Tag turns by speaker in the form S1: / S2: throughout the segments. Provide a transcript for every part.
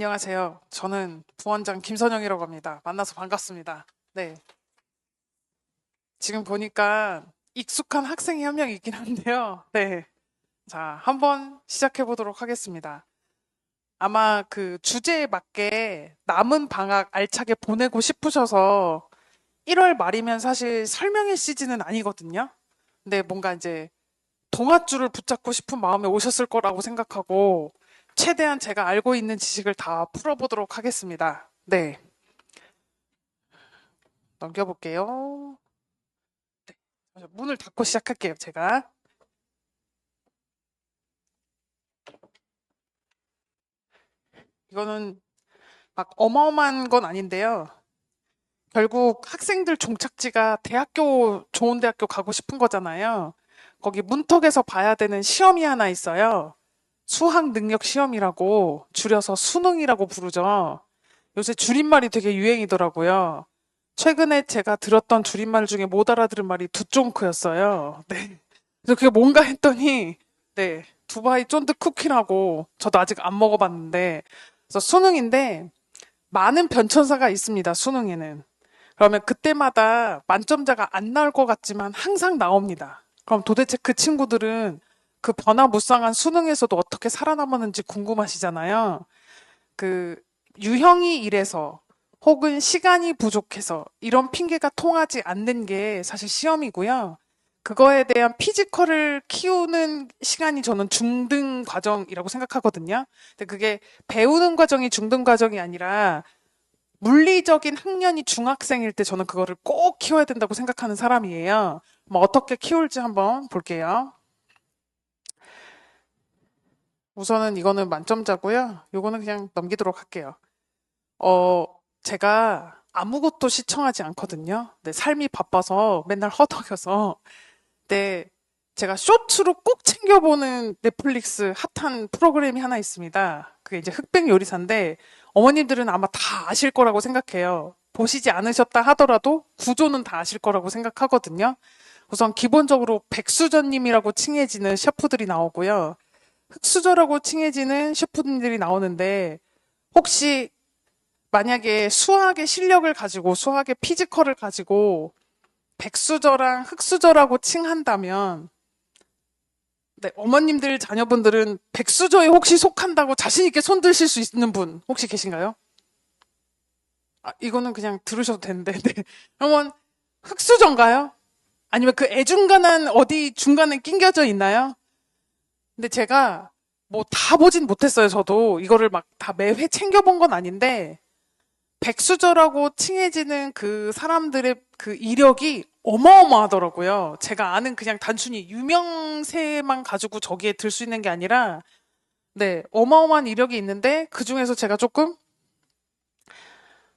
S1: 안녕하세요. 저는 부원장 김선영이라고 합니다. 만나서 반갑습니다. 네. 지금 보니까 익숙한 학생이 한 명 있긴 한데요. 네. 자, 한번 시작해 보도록 하겠습니다. 아마 그 주제에 맞게 남은 방학 알차게 보내고 싶으셔서 1월 말이면 사실 설명회 시즌은 아니거든요. 근데 뭔가 이제 동아줄을 붙잡고 싶은 마음에 오셨을 거라고 생각하고 최대한 제가 알고 있는 지식을 다 풀어보도록 하겠습니다. 네. 넘겨볼게요. 문을 닫고 시작할게요, 제가. 이거는 막 어마어마한 건 아닌데요. 결국 학생들 종착지가 대학교, 좋은 대학교 가고 싶은 거잖아요. 거기 문턱에서 봐야 되는 시험이 하나 있어요. 수학 능력 시험이라고 줄여서 수능이라고 부르죠. 요새 줄임말이 되게 유행이더라고요. 최근에 제가 들었던 줄임말 중에 못 알아들은 말이 두쫑크였어요. 네. 그래서 그게 뭔가 했더니, 네, 두바이 쫀득 쿠키라고 저도 아직 안 먹어봤는데, 그래서 수능인데 많은 변천사가 있습니다. 수능에는. 그러면 그때마다 만점자가 안 나올 것 같지만 항상 나옵니다. 그럼 도대체 그 친구들은 그 변화무쌍한 수능에서도 어떻게 살아남았는지 궁금하시잖아요. 그 유형이 이래서 혹은 시간이 부족해서 이런 핑계가 통하지 않는 게 사실 시험이고요. 그거에 대한 피지컬을 키우는 시간이 저는 중등 과정이라고 생각하거든요. 근데 그게 배우는 과정이 중등 과정이 아니라 물리적인 학년이 중학생일 때 저는 그거를 꼭 키워야 된다고 생각하는 사람이에요. 뭐 어떻게 키울지 한번 볼게요. 우선은 이거는 만점자고요. 요거는 그냥 넘기도록 할게요. 어, 제가 아무것도 시청하지 않거든요. 네, 삶이 바빠서 맨날 허덕여서. 네, 제가 쇼츠로 꼭 챙겨보는 넷플릭스 핫한 프로그램이 하나 있습니다. 그게 이제 흑백 요리사인데 어머님들은 아마 다 아실 거라고 생각해요. 보시지 않으셨다 하더라도 구조는 다 아실 거라고 생각하거든요. 우선 기본적으로 백수저님이라고 칭해지는 셰프들이 나오고요. 흑수저라고 칭해지는 셰프님들이 나오는데 혹시 만약에 수학의 실력을 가지고 수학의 피지컬을 가지고 백수저랑 흑수저라고 칭한다면 네, 어머님들 자녀분들은 백수저에 혹시 속한다고 자신 있게 손 드실 수 있는 분 혹시 계신가요? 아, 이거는 그냥 들으셔도 되는데 네. 그러면 흑수저인가요? 아니면 그 애중간한 어디 중간에 낑겨져 있나요? 근데 제가 뭐 다 보진 못했어요. 저도 이거를 막 다 매회 챙겨본 건 아닌데 백수저라고 칭해지는 그 사람들의 그 이력이 어마어마하더라고요. 제가 아는 그냥 단순히 유명세만 가지고 저기에 들 수 있는 게 아니라, 네, 어마어마한 이력이 있는데, 그 중에서 제가 조금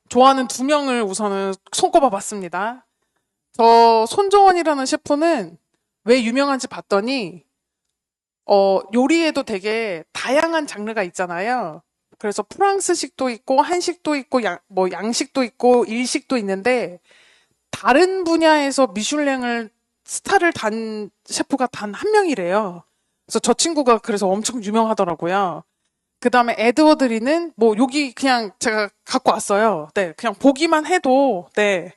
S1: 좋아하는 두 명을 우선은 손꼽아 봤습니다. 저 손정원이라는 셰프는 왜 유명한지 봤더니, 요리에도 되게 다양한 장르가 있잖아요. 그래서 프랑스식도 있고, 한식도 있고, 뭐 양식도 있고, 일식도 있는데, 다른 분야에서 미슐랭을 스타를 단 셰프가 단 한 명이래요. 그래서 저 친구가 그래서 엄청 유명하더라고요. 그 다음에 에드워드 리는 뭐 여기 그냥 제가 갖고 왔어요. 네, 그냥 보기만 해도 네.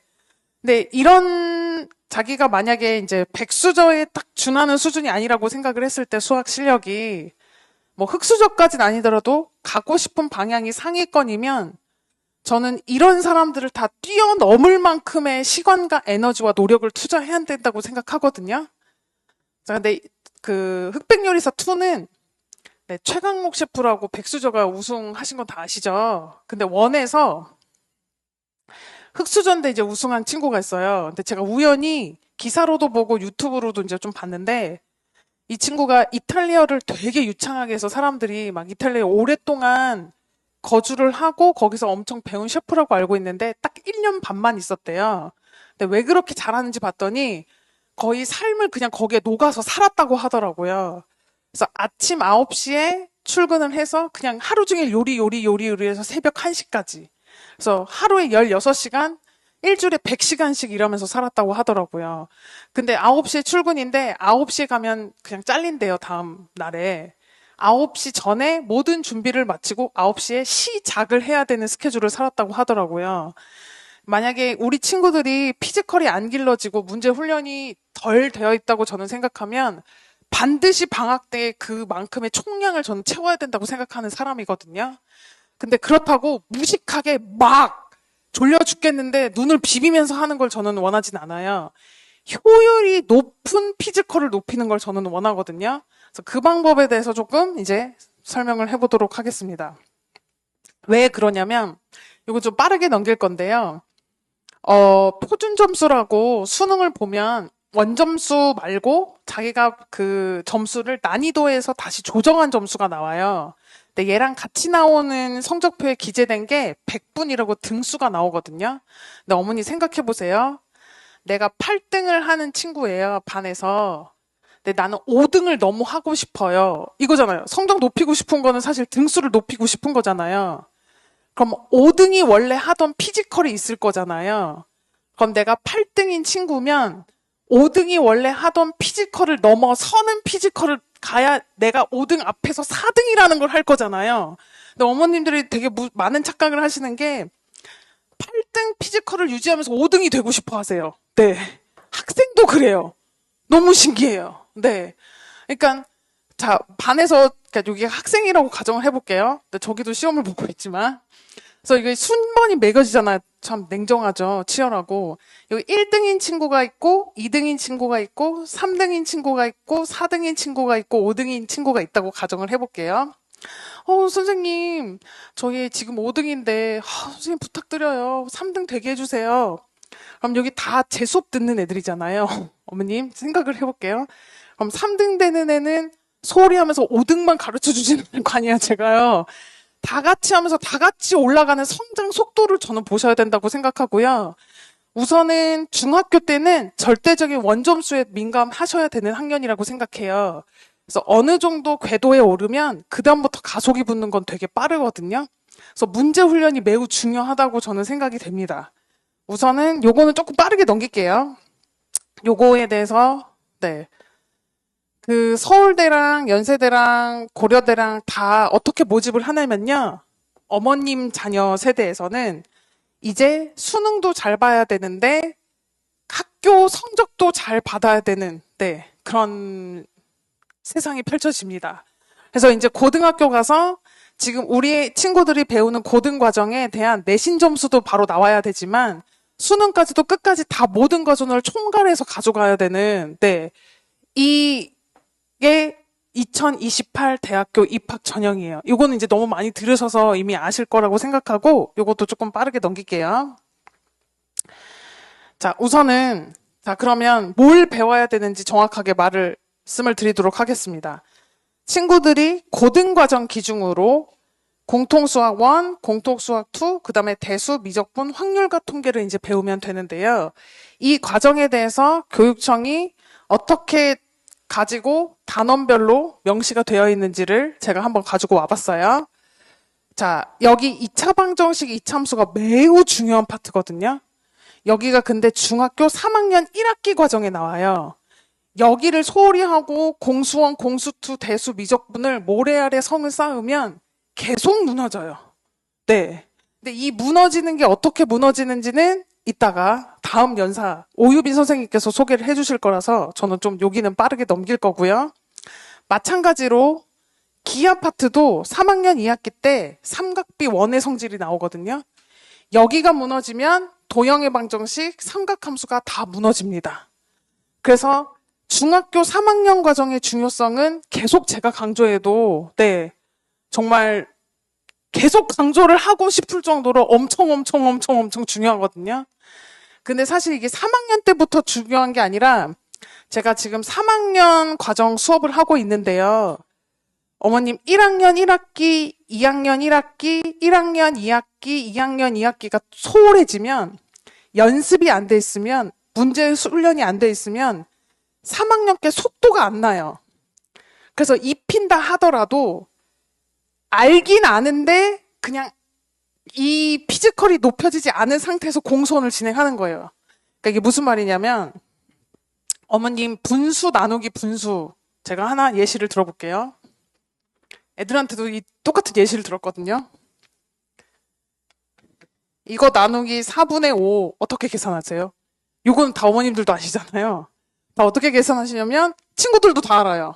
S1: 근데 이런 자기가 만약에 이제 백수저에 딱 준하는 수준이 아니라고 생각을 했을 때 수학 실력이 뭐 흑수저까지는 아니더라도 가고 싶은 방향이 상위권이면 저는 이런 사람들을 다 뛰어넘을 만큼의 시간과 에너지와 노력을 투자해야 된다고 생각하거든요. 자, 근데 그 흑백요리사 2는 네, 최강록 셰프라고 백수저가 우승하신 건 다 아시죠? 근데 원에서 흑수저인데 이제 우승한 친구가 있어요. 근데 제가 우연히 기사로도 보고 유튜브로도 이제 좀 봤는데 이 친구가 이탈리아를 되게 유창하게 해서 사람들이 막 이탈리아에 오랫동안 거주를 하고 거기서 엄청 배운 셰프라고 알고 있는데 딱 1년 반만 있었대요. 근데 왜 그렇게 잘하는지 봤더니 거의 삶을 그냥 거기에 녹아서 살았다고 하더라고요. 그래서 아침 9시에 출근을 해서 그냥 하루 종일 요리해서 새벽 1시까지. 그래서 하루에 16시간, 일주일에 100시간씩 일하면서 살았다고 하더라고요. 근데 9시에 출근인데 9시에 가면 그냥 잘린대요, 다음 날에. 9시 전에 모든 준비를 마치고 9시에 시작을 해야 되는 스케줄을 살았다고 하더라고요. 만약에 우리 친구들이 피지컬이 안 길러지고 문제 훈련이 덜 되어 있다고 저는 생각하면 반드시 방학 때 그만큼의 총량을 저는 채워야 된다고 생각하는 사람이거든요. 근데 그렇다고 무식하게 막 졸려 죽겠는데 눈을 비비면서 하는 걸 저는 원하진 않아요. 효율이 높은 피지컬을 높이는 걸 저는 원하거든요. 그래서 그 방법에 대해서 조금 이제 설명을 해보도록 하겠습니다. 왜 그러냐면 이거 좀 빠르게 넘길 건데요. 표준 점수라고 수능을 보면 원점수 말고 자기가 그 점수를 난이도에서 다시 조정한 점수가 나와요. 근데 얘랑 같이 나오는 성적표에 기재된 게 100분이라고 등수가 나오거든요. 근데 어머니 생각해 보세요. 내가 8등을 하는 친구예요, 반에서. 근데 나는 5등을 너무 하고 싶어요. 이거잖아요. 성적 높이고 싶은 거는 사실 등수를 높이고 싶은 거잖아요. 그럼 5등이 원래 하던 피지컬이 있을 거잖아요. 그럼 내가 8등인 친구면 5등이 원래 하던 피지컬을 넘어서는 피지컬을 가야 내가 5등 앞에서 4등이라는 걸 할 거잖아요. 근데 어머님들이 되게 많은 착각을 하시는 게 8등 피지컬을 유지하면서 5등이 되고 싶어 하세요. 네. 학생도 그래요. 너무 신기해요. 네. 그러니까 자, 반에서 그러니까 여기 학생이라고 가정을 해볼게요. 근데 저기도 시험을 보고 있지만 그래서 이게 순번이 매겨지잖아요. 참 냉정하죠. 치열하고. 여기 1등인 친구가 있고, 2등인 친구가 있고, 3등인 친구가 있고, 4등인 친구가 있고, 5등인 친구가 있다고 가정을 해볼게요. 선생님, 저희 지금 5등인데, 선생님 부탁드려요. 3등 되게 해주세요. 그럼 여기 다 제 수업 듣는 애들이잖아요. 어머님, 생각을 해볼게요. 그럼 3등 되는 애는 소홀히 하면서 5등만 가르쳐 주시는 거 아니야, 제가요. 다 같이 하면서 다 같이 올라가는 성장 속도를 저는 보셔야 된다고 생각하고요. 우선은 중학교 때는 절대적인 원점수에 민감하셔야 되는 학년이라고 생각해요. 그래서 어느 정도 궤도에 오르면 그다음부터 가속이 붙는 건 되게 빠르거든요. 그래서 문제 훈련이 매우 중요하다고 저는 생각이 됩니다. 우선은 요거는 조금 빠르게 넘길게요. 요거에 대해서 네. 그 서울대랑 연세대랑 고려대랑 다 어떻게 모집을 하냐면요. 어머님 자녀 세대에서는 이제 수능도 잘 봐야 되는데 학교 성적도 잘 받아야 되는 네, 그런 세상이 펼쳐집니다. 그래서 이제 고등학교 가서 지금 우리 친구들이 배우는 고등 과정에 대한 내신 점수도 바로 나와야 되지만 수능까지도 끝까지 다 모든 과정을 총괄해서 가져가야 되는 네, 이게 2028 대학교 입학 전형이에요. 이거는 이제 너무 많이 들으셔서 이미 아실 거라고 생각하고 이것도 조금 빠르게 넘길게요. 자, 우선은 자, 그러면 뭘 배워야 되는지 정확하게 말씀을 드리도록 하겠습니다. 친구들이 고등과정 기준으로 공통수학 1, 공통수학 2, 그 다음에 대수, 미적분, 확률과 통계를 이제 배우면 되는데요. 이 과정에 대해서 교육청이 어떻게 가지고 단원별로 명시가 되어 있는지를 제가 한번 가지고 와봤어요. 자, 여기 2차 방정식 이참수가 매우 중요한 파트거든요. 여기가 근데 중학교 3학년 1학기 과정에 나와요. 여기를 소홀히 하고 공수원, 공수투, 대수, 미적분을 모래 아래 성을 쌓으면 계속 무너져요. 네. 근데 이 무너지는 게 어떻게 무너지는지는 이따가 다음 연사 오유빈 선생님께서 소개를 해주실 거라서 저는 좀 여기는 빠르게 넘길 거고요. 마찬가지로 기하 파트도 3학년 2학기 때 삼각비 원의 성질이 나오거든요. 여기가 무너지면 도형의 방정식, 삼각함수가 다 무너집니다. 그래서 중학교 3학년 과정의 중요성은 계속 제가 강조해도 네 정말 계속 강조를 하고 싶을 정도로 엄청 중요하거든요. 근데 사실 이게 3학년 때부터 중요한 게 아니라 제가 지금 3학년 과정 수업을 하고 있는데요. 어머님 1학년 1학기, 2학년 1학기, 1학년 2학기, 2학년 2학기가 소홀해지면 연습이 안 돼 있으면 문제 훈련이 안 돼 있으면 3학년께 속도가 안 나요. 그래서 입힌다 하더라도 알긴 아는데 그냥 이 피지컬이 높여지지 않은 상태에서 공수원을 진행하는 거예요. 그러니까 이게 무슨 말이냐면 어머님 분수 나누기 분수 제가 하나 예시를 들어볼게요. 애들한테도 이 똑같은 예시를 들었거든요. 이거 나누기 4분의 5 어떻게 계산하세요? 요건 다 어머님들도 아시잖아요. 다 어떻게 계산하시냐면 친구들도 다 알아요.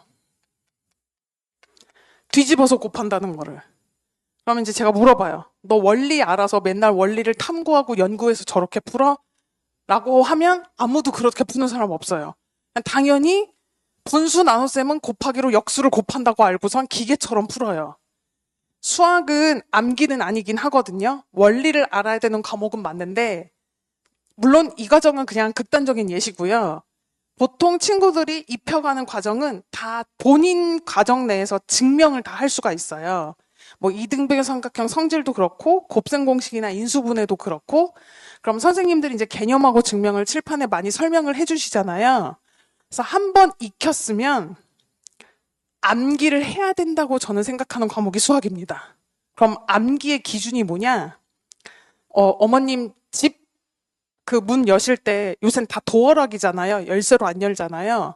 S1: 뒤집어서 곱한다는 거를. 그러면 이제 제가 물어봐요. 너 원리 알아서 맨날 원리를 탐구하고 연구해서 저렇게 풀어? 라고 하면 아무도 그렇게 푸는 사람 없어요. 당연히 분수 나눗셈은 곱하기로 역수를 곱한다고 알고선 기계처럼 풀어요. 수학은 암기는 아니긴 하거든요. 원리를 알아야 되는 과목은 맞는데 물론 이 과정은 그냥 극단적인 예시고요. 보통 친구들이 입혀가는 과정은 다 본인 과정 내에서 증명을 다 할 수가 있어요. 뭐 이등변 삼각형 성질도 그렇고 곱셈 공식이나 인수분해도 그렇고 그럼 선생님들이 이제 개념하고 증명을 칠판에 많이 설명을 해주시잖아요. 그래서 한번 익혔으면 암기를 해야 된다고 저는 생각하는 과목이 수학입니다. 그럼 암기의 기준이 뭐냐? 어머님 집 그 문 여실 때 요새는 다 도어락이잖아요. 열쇠로 안 열잖아요.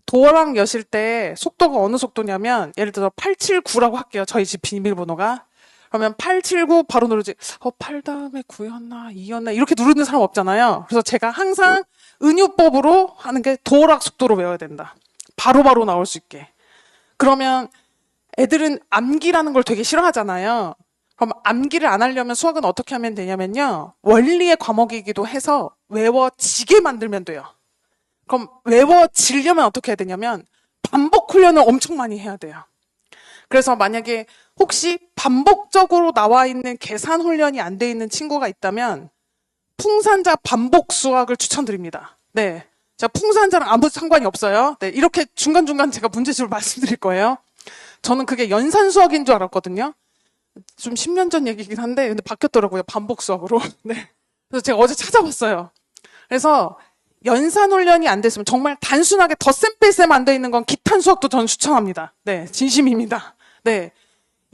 S1: 도어락 여실 때 속도가 어느 속도냐면 예를 들어서 879라고 할게요. 저희 집 비밀번호가. 그러면 879 바로 누르지. 8 다음에 9였나 2였나 이렇게 누르는 사람 없잖아요. 그래서 제가 항상 은유법으로 하는 게 도어락 속도로 외워야 된다. 바로바로 나올 수 있게. 그러면 애들은 암기라는 걸 되게 싫어하잖아요. 그럼 암기를 안 하려면 수학은 어떻게 하면 되냐면요. 원리의 과목이기도 해서 외워지게 만들면 돼요. 그럼 외워지려면 어떻게 해야 되냐면 반복 훈련을 엄청 많이 해야 돼요. 그래서 만약에 혹시 반복적으로 나와 있는 계산 훈련이 안 돼 있는 친구가 있다면 풍산자 반복 수학을 추천드립니다. 네. 자, 풍산자랑 아무 상관이 없어요. 네. 이렇게 중간중간 제가 문제집을 말씀드릴 거예요. 저는 그게 연산 수학인 줄 알았거든요. 좀 10년 전 얘기긴 한데, 근데 바뀌었더라고요. 반복 수학으로. 네. 그래서 제가 어제 찾아봤어요. 그래서 연산 훈련이 안 됐으면 정말 단순하게 덧셈 뺄셈 안 돼 있는 건 기탄 수학도 저는 추천합니다. 네. 진심입니다. 네.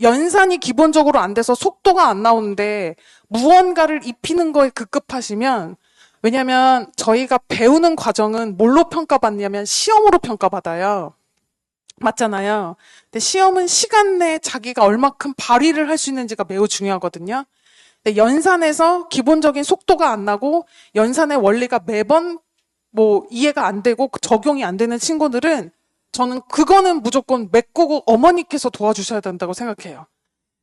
S1: 연산이 기본적으로 안 돼서 속도가 안 나오는데 무언가를 입히는 거에 급급하시면 왜냐면 저희가 배우는 과정은 뭘로 평가받냐면 시험으로 평가받아요. 맞잖아요. 근데 시험은 시간 내에 자기가 얼마큼 발휘를 할 수 있는지가 매우 중요하거든요. 근데 연산에서 기본적인 속도가 안 나고 연산의 원리가 매번 뭐 이해가 안 되고 적용이 안 되는 친구들은 저는 그거는 무조건 메꾸고 어머니께서 도와주셔야 된다고 생각해요.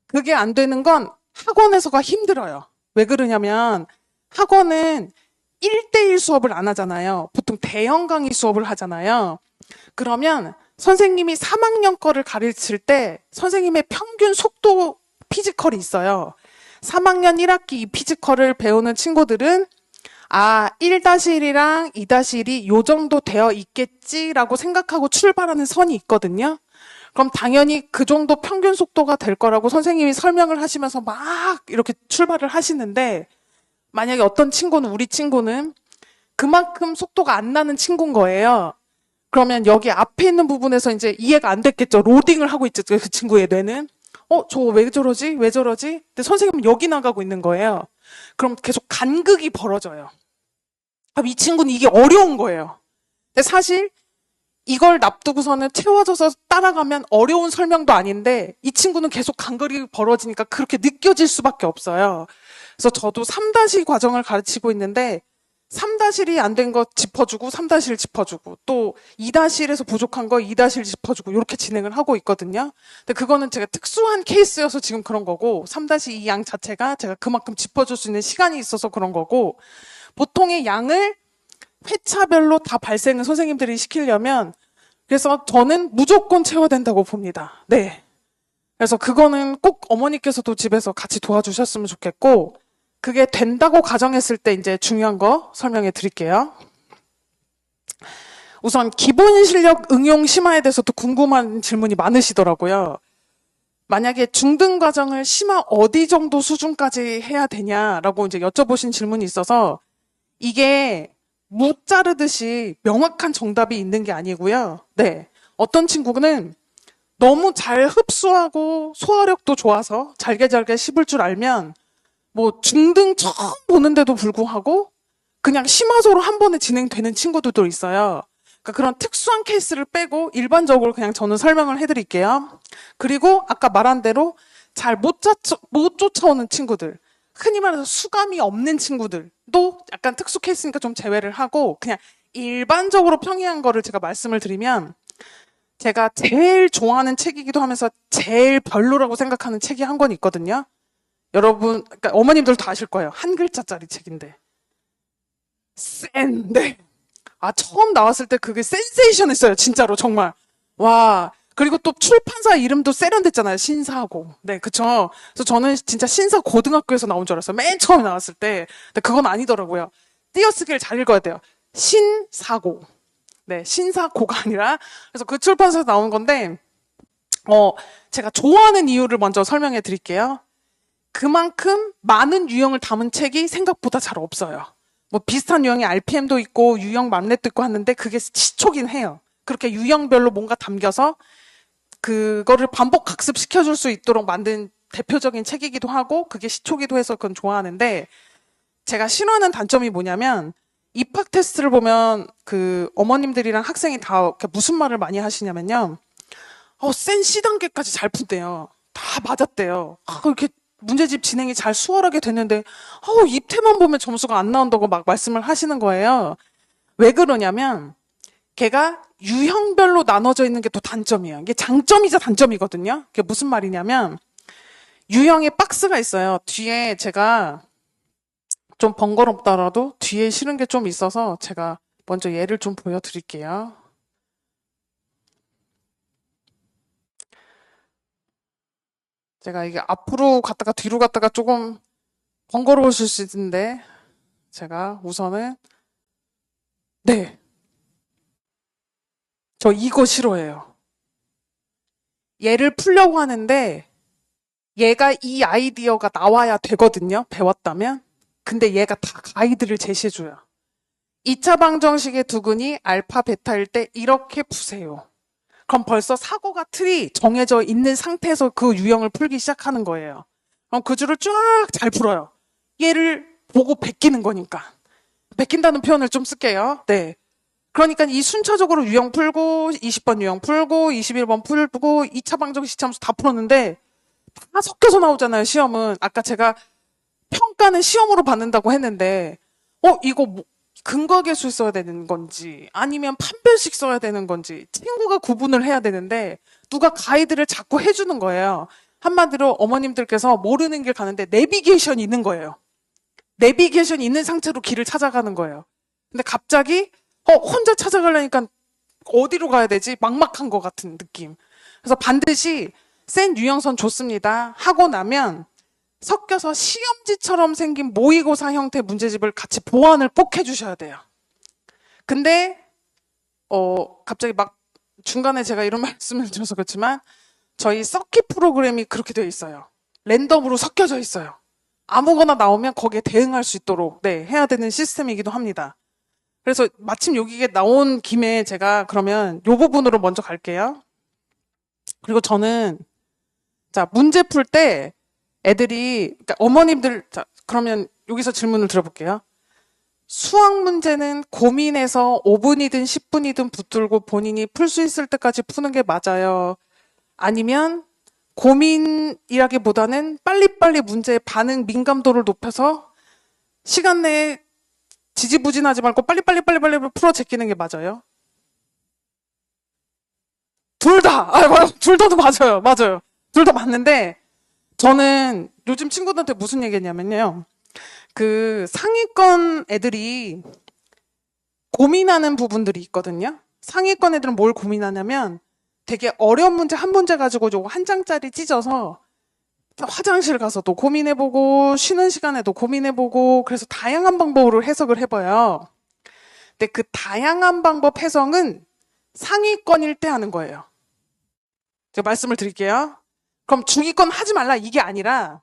S1: 그게 안 되는 건 학원에서가 힘들어요. 왜 그러냐면 학원은 1대1 수업을 안 하잖아요. 보통 대형 강의 수업을 하잖아요. 그러면 선생님이 3학년 거를 가르칠 때 선생님의 평균 속도 피지컬이 있어요. 3학년 1학기 이 피지컬을 배우는 친구들은 1-1이랑 2-1이 요 정도 되어 있겠지라고 생각하고 출발하는 선이 있거든요. 그럼 당연히 그 정도 평균 속도가 될 거라고 선생님이 설명을 하시면서 막 이렇게 출발을 하시는데 만약에 어떤 친구는 우리 친구는 그만큼 속도가 안 나는 친구인 거예요. 그러면 여기 앞에 있는 부분에서 이제 이해가 안 됐겠죠. 로딩을 하고 있죠. 그 친구의 뇌는. 저거 왜 저러지? 왜 저러지? 근데 선생님은 여기 나가고 있는 거예요. 그럼 계속 간극이 벌어져요. 이 친구는 이게 어려운 거예요. 근데 사실 이걸 납두고서는 채워져서 따라가면 어려운 설명도 아닌데 이 친구는 계속 간극이 벌어지니까 그렇게 느껴질 수밖에 없어요. 그래서 저도 3-2 과정을 가르치고 있는데 3-1이 안 된 거 짚어주고 3-1 짚어주고 또 2-1에서 부족한 거 2-1 짚어주고 이렇게 진행을 하고 있거든요. 근데 그거는 제가 특수한 케이스여서 지금 그런 거고 3-2 양 자체가 제가 그만큼 짚어줄 수 있는 시간이 있어서 그런 거고 보통의 양을 회차별로 다 발생을 선생님들이 시키려면 그래서 저는 무조건 채워야 된다고 봅니다. 네. 그래서 그거는 꼭 어머니께서도 집에서 같이 도와주셨으면 좋겠고 그게 된다고 가정했을 때 이제 중요한 거 설명해 드릴게요. 우선 기본 실력 응용 심화에 대해서도 궁금한 질문이 많으시더라고요. 만약에 중등 과정을 심화 어디 정도 수준까지 해야 되냐라고 이제 여쭤보신 질문이 있어서 이게 무 자르듯이 명확한 정답이 있는 게 아니고요. 네. 어떤 친구는 너무 잘 흡수하고 소화력도 좋아서 잘게 씹을 줄 알면 뭐 중등 처음 보는데도 불구하고 그냥 심화소로 한 번에 진행되는 친구들도 있어요. 그러니까 그런 특수한 케이스를 빼고 일반적으로 그냥 저는 설명을 해드릴게요. 그리고 아까 말한 대로 잘 못 쫓아오는 친구들, 흔히 말해서 수감이 없는 친구들도 약간 특수 케이스니까 좀 제외를 하고 그냥 일반적으로 평이한 거를 제가 말씀을 드리면 제가 제일 좋아하는 책이기도 하면서 제일 별로라고 생각하는 책이 한 권 있거든요. 여러분, 그러니까 어머님들도 다 아실 거예요. 한 글자짜리 책인데. 네. 아, 처음 나왔을 때 그게 센세이션했어요. 진짜로, 정말. 와. 그리고 또 출판사 이름도 세련됐잖아요. 신사고. 네, 그쵸. 그래서 저는 진짜 신사고등학교에서 나온 줄 알았어요. 맨 처음에 나왔을 때. 근데 그건 아니더라고요. 띄어쓰기를 잘 읽어야 돼요. 신사고. 네, 신사고가 아니라. 그래서 그 출판사에서 나온 건데, 제가 좋아하는 이유를 먼저 설명해 드릴게요. 그만큼 많은 유형을 담은 책이 생각보다 잘 없어요. 뭐 비슷한 유형의 RPM도 있고 유형 맘렛도 있고 하는데 그게 시초긴 해요. 그렇게 유형별로 뭔가 담겨서 그거를 반복 학습시켜줄 수 있도록 만든 대표적인 책이기도 하고 그게 시초기도 해서 그건 좋아하는데 제가 싫어하는 단점이 뭐냐면 입학 테스트를 보면 그 어머님들이랑 학생이 다 무슨 말을 많이 하시냐면요. 센 C단계까지 잘 푼대요. 다 맞았대요. 이렇게 문제집 진행이 잘 수월하게 됐는데 입태만 보면 점수가 안 나온다고 막 말씀을 하시는 거예요. 왜 그러냐면 걔가 유형별로 나눠져 있는 게 또 단점이에요. 이게 장점이자 단점이거든요. 그게 무슨 말이냐면 유형에 박스가 있어요. 뒤에 제가 좀 번거롭더라도 뒤에 실은 게 좀 있어서 제가 먼저 예를 좀 보여드릴게요. 제가 이게 앞으로 갔다가 뒤로 갔다가 조금 번거로우실 수 있는데 제가 우선은 네, 저 이거 싫어해요. 얘를 풀려고 하는데 얘가 이 아이디어가 나와야 되거든요. 배웠다면. 근데 얘가 다 가이드를 제시해줘요. 2차 방정식의 두근이 알파 베타일 때 이렇게 푸세요. 그럼 벌써 사고가 틀이 정해져 있는 상태에서 그 유형을 풀기 시작하는 거예요. 그럼 그 줄을 쫙 잘 풀어요. 얘를 보고 베끼는 거니까. 베낀다는 표현을 좀 쓸게요. 네. 그러니까 이 순차적으로 유형 풀고 20번 유형 풀고 21번 풀고 2차 방정식 시험수 다 풀었는데 다 섞여서 나오잖아요. 시험은. 아까 제가 평가는 시험으로 받는다고 했는데 이거 근거계수 써야 되는 건지 아니면 판별식 써야 되는 건지 친구가 구분을 해야 되는데 누가 가이드를 자꾸 해주는 거예요. 한마디로 어머님들께서 모르는 길 가는데 내비게이션이 있는 거예요. 내비게이션이 있는 상태로 길을 찾아가는 거예요. 근데 갑자기 혼자 찾아가려니까 어디로 가야 되지? 막막한 것 같은 느낌. 그래서 반드시 센 유형선 좋습니다. 하고 나면 섞여서 시험지처럼 생긴 모의고사 형태 문제집을 같이 보완을 꼭 해주셔야 돼요. 근데 갑자기 막 중간에 제가 이런 말씀을 드려서 그렇지만 저희 서킷 프로그램이 그렇게 되어 있어요. 랜덤으로 섞여져 있어요. 아무거나 나오면 거기에 대응할 수 있도록 해야 되는 시스템이기도 합니다. 그래서 마침 여기에 나온 김에 제가 그러면 이 부분으로 먼저 갈게요. 그리고 저는 자 문제 풀 때 애들이 그러니까 어머님들 자 그러면 여기서 질문을 들어볼게요. 수학 문제는 고민해서 5분이든 10분이든 붙들고 본인이 풀 수 있을 때까지 푸는 게 맞아요. 아니면 고민이라기보다는 빨리빨리 문제의 반응 민감도를 높여서 시간 내에 지지부진하지 말고 빨리빨리 풀어 제끼는 게 맞아요. 둘 다! 둘 다도 맞아요. 맞아요. 둘 다 맞는데 저는 요즘 친구들한테 무슨 얘기했냐면요. 그 상위권 애들이 고민하는 부분들이 있거든요. 상위권 애들은 뭘 고민하냐면 되게 어려운 문제 한 문제 가지고 요거 한 장짜리 찢어서 화장실 가서도 고민해보고 쉬는 시간에도 고민해보고 그래서 다양한 방법으로 해석을 해봐요. 근데 그 다양한 방법 해석은 상위권일 때 하는 거예요. 제가 말씀을 드릴게요. 그럼 중위권 하지 말라 이게 아니라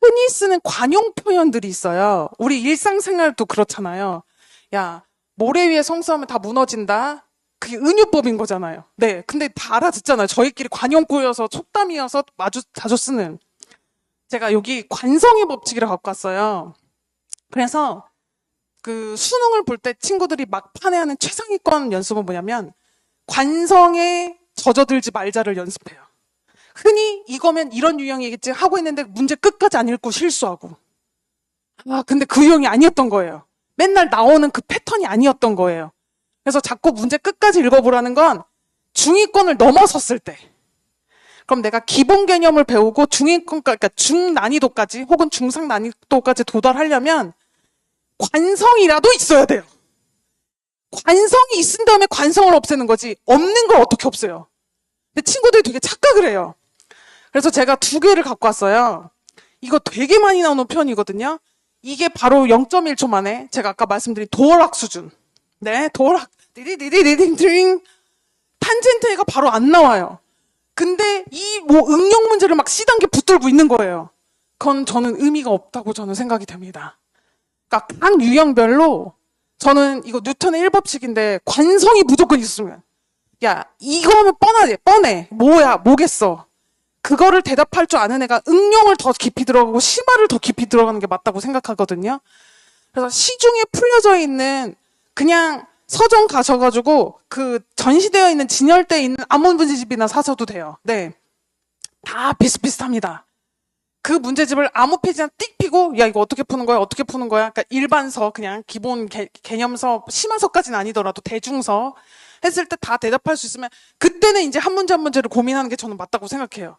S1: 흔히 쓰는 관용 표현들이 있어요. 우리 일상생활도 그렇잖아요. 야, 모래 위에 성수하면 다 무너진다. 그게 은유법인 거잖아요. 네, 근데 다 알아듣잖아요. 저희끼리 관용 꼬여서 속담이어서 아주 자주 쓰는. 제가 여기 관성의 법칙이라 갖고 왔어요. 그래서 그 수능을 볼 때 친구들이 막판에 하는 최상위권 연습은 뭐냐면 관성에 젖어들지 말자를 연습해요. 흔히 이거면 이런 유형이겠지 하고 있는데 문제 끝까지 안 읽고 실수하고. 근데 그 유형이 아니었던 거예요. 맨날 나오는 그 패턴이 아니었던 거예요. 그래서 자꾸 문제 끝까지 읽어보라는 건 중위권을 넘어섰을 때. 그럼 내가 기본 개념을 배우고 그러니까 중난이도까지 혹은 중상 난이도까지 도달하려면 관성이라도 있어야 돼요. 관성이 있은 다음에 관성을 없애는 거지 없는 걸 어떻게 없애요? 근데 친구들이 되게 착각을 해요. 그래서 제가 2개를 갖고 왔어요. 이거 되게 많이 나오는 표현이거든요. 이게 바로 0.1초 만에 제가 아까 말씀드린 도어락 수준. 네, 도어락 디디디디디딩 탄젠트가 바로 안 나와요. 근데 이 뭐 응용 문제를 막 C단계 붙들고 있는 거예요. 그건 저는 의미가 없다고 저는 생각이 됩니다. 그러니까 각 유형별로 저는 이거 뉴턴의 1법칙인데 관성이 무조건 있으면 야 이거는 뻔해 뭐겠어. 그거를 대답할 줄 아는 애가 응용을 더 깊이 들어가고 심화를 더 깊이 들어가는 게 맞다고 생각하거든요. 그래서 시중에 풀려져 있는 그냥 서점 가셔가지고 그 전시되어 있는 진열대에 있는 아무 문제집이나 사셔도 돼요. 네, 다 비슷비슷합니다. 그 문제집을 아무 페이지나 띡 피고 야 이거 어떻게 푸는 거야? 그러니까 일반서 그냥 기본 개념서 심화서까지는 아니더라도 대중서 했을 때 다 대답할 수 있으면 그때는 이제 한 문제 한 문제를 고민하는 게 저는 맞다고 생각해요.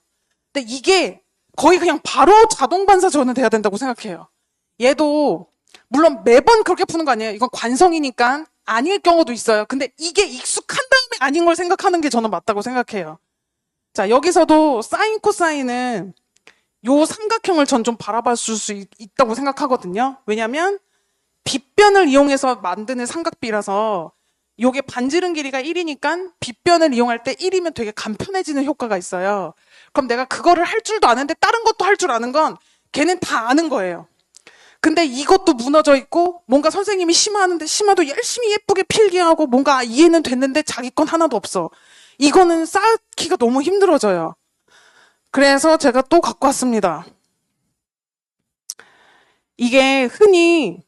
S1: 근데 이게 거의 그냥 바로 자동 반사 저는 돼야 된다고 생각해요. 얘도 물론 매번 그렇게 푸는 거 아니에요. 이건 관성이니까 아닐 경우도 있어요. 근데 이게 익숙한 다음에 아닌 걸 생각하는 게 저는 맞다고 생각해요. 자, 여기서도 사인 코사인은 요 삼각형을 전 좀 바라볼 수 있다고 생각하거든요. 왜냐면 빗변을 이용해서 만드는 삼각비라서 요게 반지름 길이가 1이니까 빗변을 이용할 때 1이면 되게 간편해지는 효과가 있어요. 그럼 내가 그거를 할 줄도 아는데 다른 것도 할 줄 아는 건 걔는 다 아는 거예요. 근데 이것도 무너져 있고 뭔가 선생님이 심화하는데 심화도 열심히 예쁘게 필기하고 뭔가 이해는 됐는데 자기 건 하나도 없어. 이거는 쌓기가 너무 힘들어져요. 그래서 제가 또 갖고 왔습니다. 이게 흔히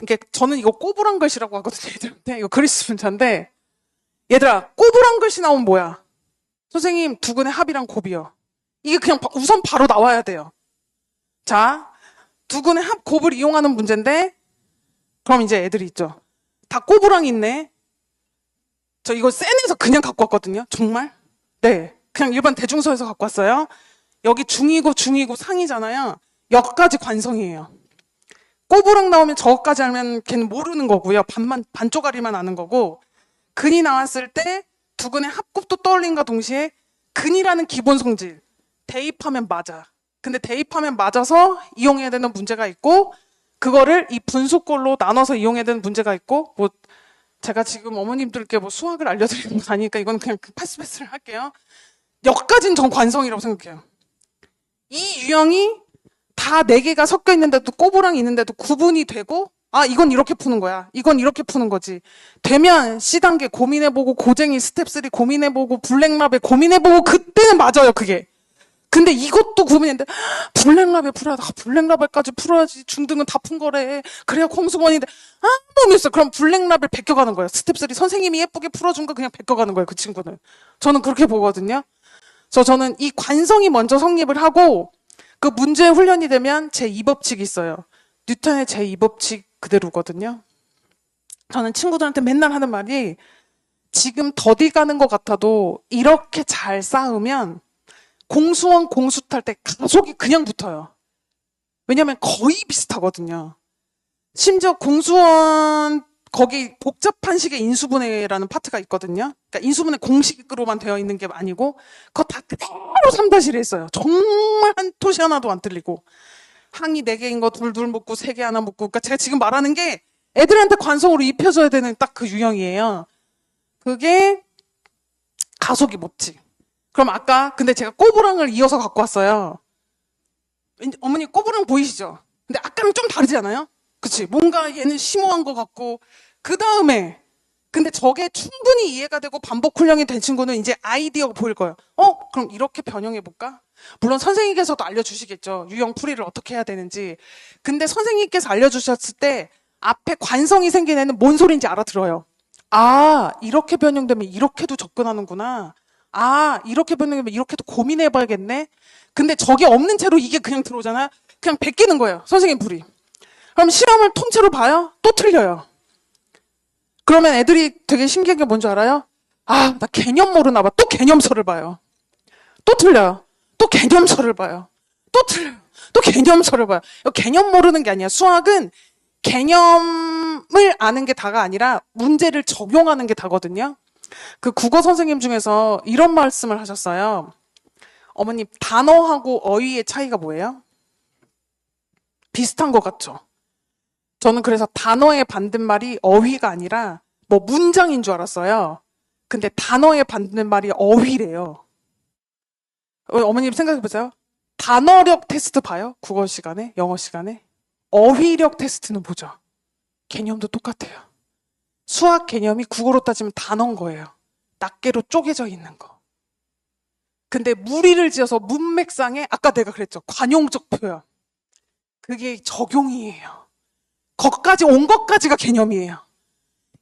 S1: 이게 저는 이거 꼬부랑 글씨라고 하거든요. 애들한테. 이거 그리스 문자인데 얘들아 꼬부랑 글씨 나오면 뭐야? 선생님 두근의 합이랑 곱이요. 이게 그냥 우선 바로 나와야 돼요. 자, 두근의 합 곱을 이용하는 문제인데 그럼 이제 애들이 있죠. 다 꼬부랑 있네. 저 이거 센에서 그냥 갖고 왔거든요. 정말? 네. 그냥 일반 대중서에서 갖고 왔어요. 여기 중이고 상이잖아요. 여기까지 관성이에요. 꼬부랑 나오면 저거까지 알면 걔는 모르는 거고요. 반쪽알이만 아는 거고 근이 나왔을 때 두근의 합곱도 떠올린과 동시에 근이라는 기본 성질 대입하면 맞아. 근데 대입하면 맞아서 이용해야 되는 문제가 있고 그거를 이 분수꼴로 나눠서 이용해야 되는 문제가 있고 뭐 제가 지금 어머님들께 뭐 수학을 알려드리는 건 아니니까 이건 그냥 패스를 할게요. 여기까지는 전 관성이라고 생각해요. 이 유형이 다 4개가 섞여 있는데도 꼬부랑이 있는데도 구분이 되고 이건 이렇게 푸는 거야. 이건 이렇게 푸는 거지. 되면 C단계 고민해보고 고쟁이 스텝 3 고민해보고 블랙라벨 고민해보고 그때는 맞아요 그게. 근데 이것도 구분했는데 블랙라벨 풀어야 돼. 블랙라벨까지 풀어야지. 중등은 다 푼 거래. 그래야 콩수번인데 아무 없어. 그럼 블랙라벨 베껴가는 거예요. 스텝 3 선생님이 예쁘게 풀어준 거 그냥 베껴가는 거예요. 그 친구는. 저는 그렇게 보거든요. 그래서 저는 이 관성이 먼저 성립을 하고 그 문제 훈련이 되면 제2법칙이 있어요. 뉴턴의 제2법칙 그대로거든요. 저는 친구들한테 맨날 하는 말이 지금 더디 가는 것 같아도 이렇게 잘 쌓으면 공수원 공수 탈 때 가속이 그냥 붙어요. 왜냐면 거의 비슷하거든요. 심지어 공수원 거기 복잡한 식의 인수분해라는 파트가 있거든요. 그러니까 인수분해 공식으로만 되어 있는 게 아니고 그거 다 그대로 3-1에 있어요. 정말 한 토시 하나도 안 틀리고 항이 4개인 거 둘 묶고 3개 하나 묶고 그러니까 제가 지금 말하는 게 애들한테 관성으로 입혀줘야 되는 딱 그 유형이에요. 그게 가속이 못지. 그럼 근데 제가 꼬부랑을 이어서 갖고 왔어요. 어머니 꼬부랑 보이시죠? 근데 아까랑 좀 다르지 않아요? 그치? 뭔가 얘는 심오한 것 같고 그 다음에 근데 저게 충분히 이해가 되고 반복 훈련이 된 친구는 이제 아이디어가 보일 거예요. 그럼 이렇게 변형해볼까? 물론 선생님께서도 알려주시겠죠. 유형 풀이를 어떻게 해야 되는지. 근데 선생님께서 알려주셨을 때 앞에 관성이 생긴 애는 뭔 소리인지 알아들어요. 아, 이렇게 변형되면 이렇게도 접근하는구나. 아, 이렇게 변형되면 이렇게도 고민해봐야겠네. 근데 저게 없는 채로 이게 그냥 들어오잖아요. 그냥 베끼는 거예요. 선생님 불이. 그럼 시험을 통째로 봐요? 또 틀려요. 그러면 애들이 되게 신기한 게 뭔지 알아요? 아, 나 개념 모르나 봐. 또 개념서를 봐요. 또 틀려요. 또 개념서를 봐요. 또 틀려요. 또 개념서를 봐요. 개념 모르는 게 아니야. 수학은 개념을 아는 게 다가 아니라 문제를 적용하는 게 다거든요. 그 국어 선생님 중에서 이런 말씀을 하셨어요. 어머님, 단어하고 어휘의 차이가 뭐예요? 비슷한 것 같죠? 저는 그래서 단어의 반대말이 어휘가 아니라 뭐 문장인 줄 알았어요. 근데 단어의 반대말이 어휘래요. 어머님 생각해보세요. 단어력 테스트 봐요? 국어 시간에? 영어 시간에? 어휘력 테스트는 보죠. 개념도 똑같아요. 수학 개념이 국어로 따지면 단어인 거예요. 낱개로 쪼개져 있는 거. 근데 무리를 지어서 문맥상에 아까 내가 그랬죠. 관용적 표현. 그게 적용이에요. 거기까지 온 것까지가 개념이에요.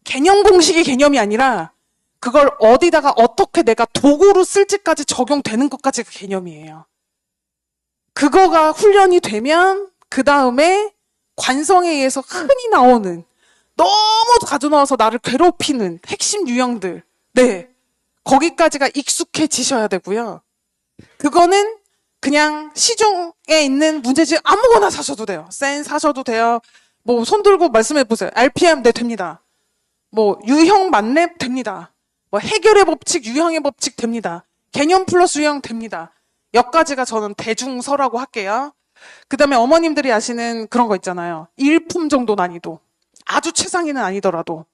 S1: 개념 공식이 개념이 아니라 그걸 어디다가 어떻게 내가 도구로 쓸지까지 적용되는 것까지가 개념이에요. 그거가 훈련이 되면 그 다음에 관성에 의해서 흔히 나오는 너무 자주 나와서 나를 괴롭히는 핵심 유형들, 네, 거기까지가 익숙해지셔야 되고요. 그거는 그냥 시중에 있는 문제집 아무거나 사셔도 돼요. 센 사셔도 돼요. 뭐 손 들고 말씀해 보세요. RPM 네 됩니다. 뭐 유형 만렙 됩니다. 뭐 해결의 법칙, 유형의 법칙 됩니다. 개념 플러스 유형 됩니다. 여기까지가 저는 대중서라고 할게요. 그 다음에 어머님들이 아시는 그런 거 있잖아요. 일품 정도 난이도. 아주 최상위는 아니더라도.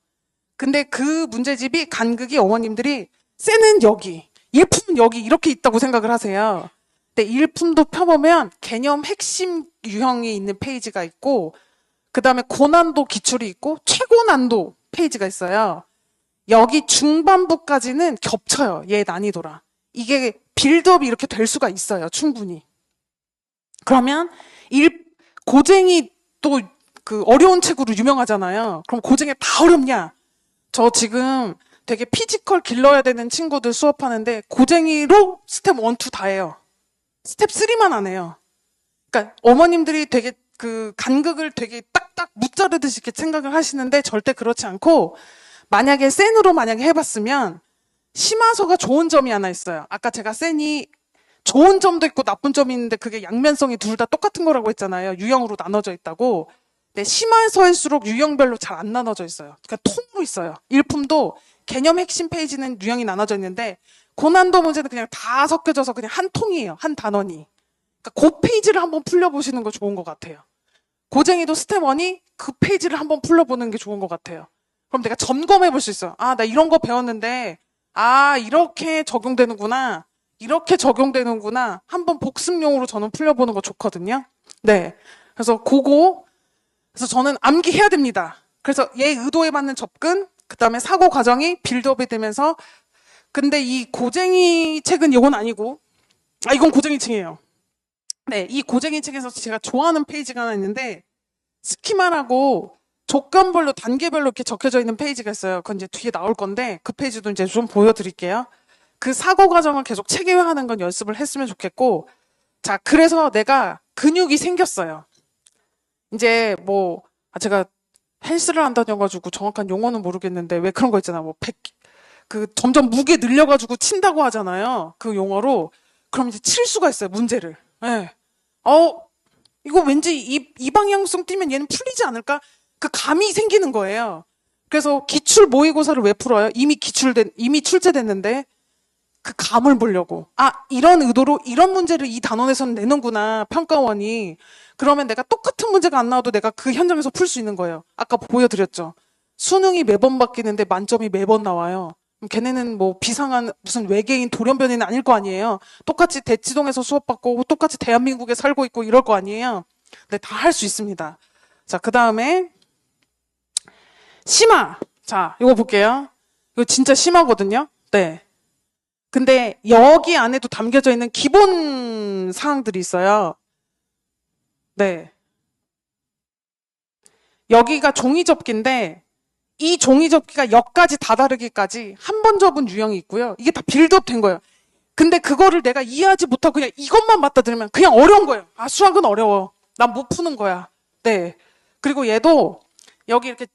S1: 근데 그 문제집이 간극이 어머님들이 쎄는 여기, 일품은 여기 이렇게 있다고 생각을 하세요. 근데 일품도 펴보면 개념 핵심 유형이 있는 페이지가 있고 그 다음에 고난도 기출이 있고 최고난도 페이지가 있어요. 여기 중반부까지는 겹쳐요. 얘 난이도랑. 이게 빌드업이 이렇게 될 수가 있어요. 충분히. 그러면 고쟁이 또 그 어려운 책으로 유명하잖아요. 그럼 고쟁이 다 어렵냐? 저 지금 되게 피지컬 길러야 되는 친구들 수업하는데 고쟁이로 스텝 1, 2 다 해요. 스텝 3만 안 해요. 그러니까 어머님들이 되게 그 간극을 되게 딱딱 무자르듯이 이렇게 생각을 하시는데 절대 그렇지 않고 만약에 센으로 만약에 해봤으면 심화서가 좋은 점이 하나 있어요. 아까 제가 센이 좋은 점도 있고 나쁜 점이 있는데 그게 양면성이 둘 다 똑같은 거라고 했잖아요. 유형으로 나눠져 있다고. 근데 심화서일수록 유형별로 잘 안 나눠져 있어요. 그러니까 통으로 있어요. 일품도 개념 핵심 페이지는 유형이 나눠져 있는데 고난도 문제는 그냥 다 섞여져서 그냥 한 통이에요. 한 단원이. 그러니까 그 페이지를 한번 풀려보시는 거 좋은 것 같아요. 고쟁이도 스텝 1이 그 페이지를 한번 풀려보는 게 좋은 것 같아요. 그럼 내가 점검해 볼 수 있어요. 아, 나 이런 거 배웠는데 아, 이렇게 적용되는구나. 이렇게 적용되는구나. 한번 복습용으로 저는 풀려보는 거 좋거든요. 네. 그래서 그래서 저는 암기해야 됩니다. 그래서 얘 의도에 맞는 접근, 그 다음에 사고 과정이 빌드업이 되면서 근데 이 고쟁이 책은 이건 아니고 이건 고쟁이 책이에요. 네, 이 고쟁이 책에서 제가 좋아하는 페이지가 하나 있는데 스키마라고 조건별로 단계별로 이렇게 적혀져 있는 페이지가 있어요. 그건 이제 뒤에 나올 건데 그 페이지도 이제 좀 보여드릴게요. 그 사고 과정을 계속 체계화하는 건 연습을 했으면 좋겠고 자, 그래서 내가 근육이 생겼어요. 이제 뭐 제가 헬스를 안 다녀가지고 정확한 용어는 모르겠는데 왜 그런 거 있잖아. 뭐 점점 무게 늘려가지고 친다고 하잖아요. 그 용어로. 그럼 이제 칠 수가 있어요. 문제를. 네. 이거 왠지 이 방향성 뛰면 얘는 풀리지 않을까? 그 감이 생기는 거예요. 그래서 기출 모의고사를 왜 풀어요? 이미 출제됐는데 그 감을 보려고. 이런 의도로 이런 문제를 이 단원에서는 내는구나. 평가원이. 그러면 내가 똑같은 문제가 안 나와도 내가 그 현장에서 풀 수 있는 거예요. 아까 보여드렸죠. 수능이 매번 바뀌는데 만점이 매번 나와요. 그럼 걔네는 뭐 비상한 무슨 외계인 돌연변이는 아닐 거 아니에요. 똑같이 대치동에서 수업받고 똑같이 대한민국에 살고 있고 이럴 거 아니에요. 근데 다 할 수 있습니다. 자, 그 다음에 심화. 자, 이거 볼게요. 이거 진짜 심하거든요. 네. 근데 여기 안에도 담겨져 있는 기본 사항들이 있어요. 네. 여기가 종이접기인데 이 종이접기가 역까지 다다르기까지 한 번 접은 유형이 있고요. 이게 다 빌드업 된 거예요. 근데 그거를 내가 이해하지 못하고 그냥 이것만 맞다 들으면 그냥 어려운 거예요. 아, 수학은 어려워. 난 못 푸는 거야. 네. 그리고 얘도 여기 이렇게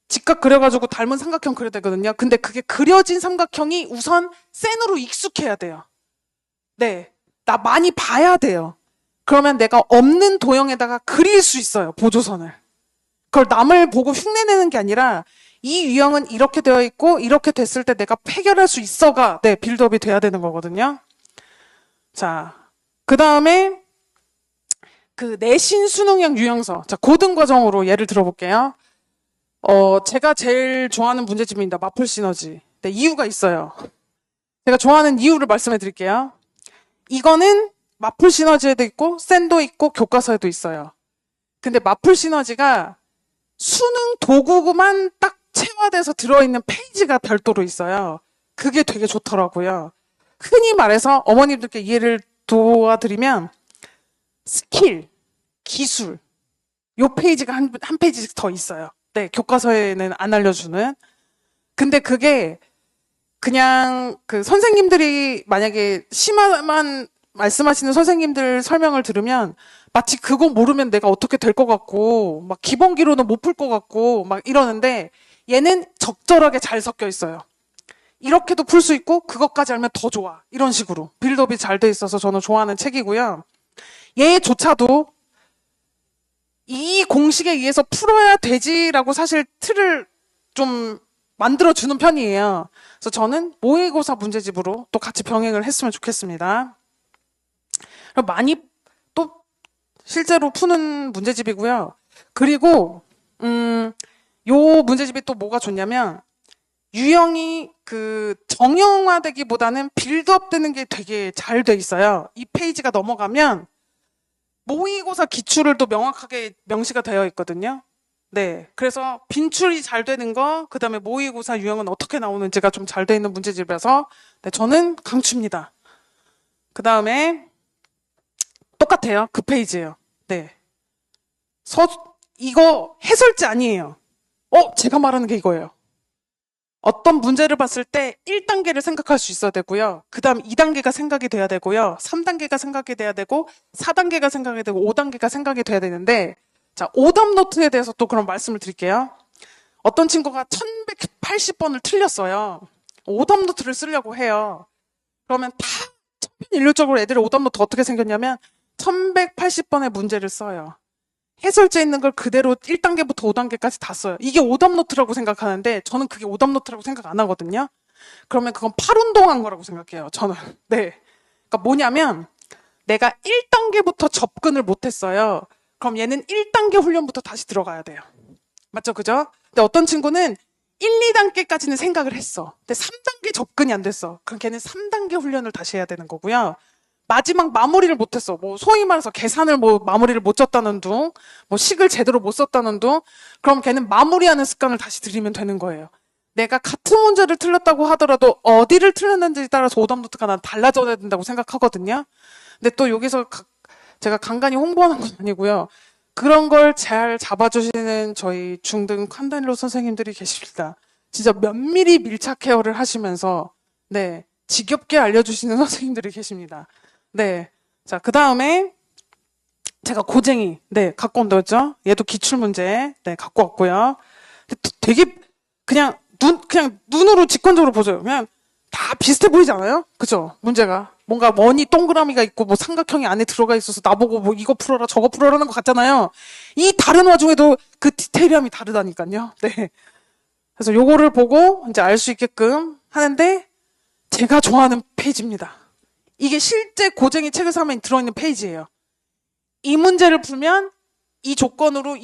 S1: 직각 그려가지고 닮은 삼각형 그려야 되거든요. 근데 그게 그려진 삼각형이 우선 센으로 익숙해야 돼요. 네. 나 많이 봐야 돼요. 그러면 내가 없는 도형에다가 그릴 수 있어요. 보조선을. 그걸 남을 보고 흉내내는 게 아니라 이 유형은 이렇게 되어 있고 이렇게 됐을 때 내가 해결할 수 있어가 네, 빌드업이 돼야 되는 거거든요. 자, 그 다음에 그 내신 수능형 유형서. 자, 고등과정으로 예를 들어볼게요. 제가 제일 좋아하는 문제집입니다. 마플 시너지. 네, 이유가 있어요. 제가 좋아하는 이유를 말씀해 드릴게요. 이거는 마플 시너지에도 있고 센도 있고 교과서에도 있어요. 근데 마플 시너지가 수능 도구만 딱 체화돼서 들어있는 페이지가 별도로 있어요. 그게 되게 좋더라고요. 흔히 말해서 어머님들께 이해를 도와드리면 스킬, 기술 요 페이지가 한 페이지씩 더 있어요. 네, 교과서에는 안 알려주는. 근데 그게 그냥 그 선생님들이 만약에 심화만 말씀하시는 선생님들 설명을 들으면 마치 그거 모르면 내가 어떻게 될 것 같고 막 기본기로는 못 풀 것 같고 막 이러는데 얘는 적절하게 잘 섞여 있어요. 이렇게도 풀 수 있고 그것까지 알면 더 좋아. 이런 식으로 빌드업이 잘 돼 있어서 저는 좋아하는 책이고요. 얘조차도 이 공식에 의해서 풀어야 되지라고 사실 틀을 좀 만들어주는 편이에요. 그래서 저는 모의고사 문제집으로 또 같이 병행을 했으면 좋겠습니다. 많이 또 실제로 푸는 문제집이고요. 그리고 요 문제집이 또 뭐가 좋냐면 유형이 그 정형화되기보다는 빌드업 되는 게 되게 잘 돼 있어요. 이 페이지가 넘어가면 모의고사 기출을 또 명확하게 명시가 되어 있거든요. 네, 그래서 빈출이 잘 되는 거, 그 다음에 모의고사 유형은 어떻게 나오는지가 좀 잘 돼 있는 문제집이라서 네, 저는 강추입니다. 그 다음에 똑같아요. 그 페이지예요. 네, 이거 해설지 아니에요. 제가 말하는 게 이거예요. 어떤 문제를 봤을 때 1단계를 생각할 수 있어야 되고요. 그 다음 2단계가 생각이 돼야 되고요. 3단계가 생각이 돼야 되고 4단계가 생각이 되고 5단계가 생각이 돼야 되는데 자, 오답 노트에 대해서 또 그런 말씀을 드릴게요. 어떤 친구가 1180번을 틀렸어요. 오답 노트를 쓰려고 해요. 그러면 다 천편일률적으로 애들의 오답 노트 어떻게 생겼냐면 1180번의 문제를 써요. 해설지에 있는 걸 그대로 1단계부터 5단계까지 다 써요. 이게 오답 노트라고 생각하는데 저는 그게 오답 노트라고 생각 안 하거든요. 그러면 그건 팔운동한 거라고 생각해요. 저는. 네. 그러니까 뭐냐면 내가 1단계부터 접근을 못했어요. 그럼 얘는 1단계 훈련부터 다시 들어가야 돼요. 맞죠? 그죠? 근데 어떤 친구는 1, 2단계까지는 생각을 했어. 근데 3단계 접근이 안 됐어. 그럼 걔는 3단계 훈련을 다시 해야 되는 거고요. 마지막 마무리를 못했어. 뭐 소위 말해서 계산을 뭐 마무리를 못 쳤다는 둥, 뭐 식을 제대로 못 썼다는 둥. 그럼 걔는 마무리하는 습관을 다시 들이면 되는 거예요. 내가 같은 문제를 틀렸다고 하더라도 어디를 틀렸는지에 따라서 오답 노트가 난 달라져야 된다고 생각하거든요. 근데 또 여기서 제가 간간히 홍보하는 건 아니고요. 그런 걸 잘 잡아주시는 저희 중등 칸다일로 선생님들이 계십니다. 진짜 면밀히 밀착 케어를 하시면서 네 지겹게 알려주시는 선생님들이 계십니다. 네, 자, 그 다음에 제가 고쟁이 네 갖고 온다 했죠. 얘도 기출문제 네 갖고 왔고요. 되게 그냥 눈으로 직관적으로 보세요. 그냥 다 비슷해 보이지 않아요? 그죠? 문제가 뭔가 원이 동그라미가 있고 뭐 삼각형이 안에 들어가 있어서 나보고 뭐 이거 풀어라 저거 풀어라는 것 같잖아요. 이 다른 와중에도 그 디테일함이 다르다니까요. 네. 그래서 요거를 보고 이제 알 수 있게끔 하는데 제가 좋아하는 페이지입니다. 이게 실제 고쟁이 책을 사면 들어있는 페이지예요. 이 문제를 풀면 이 조건으로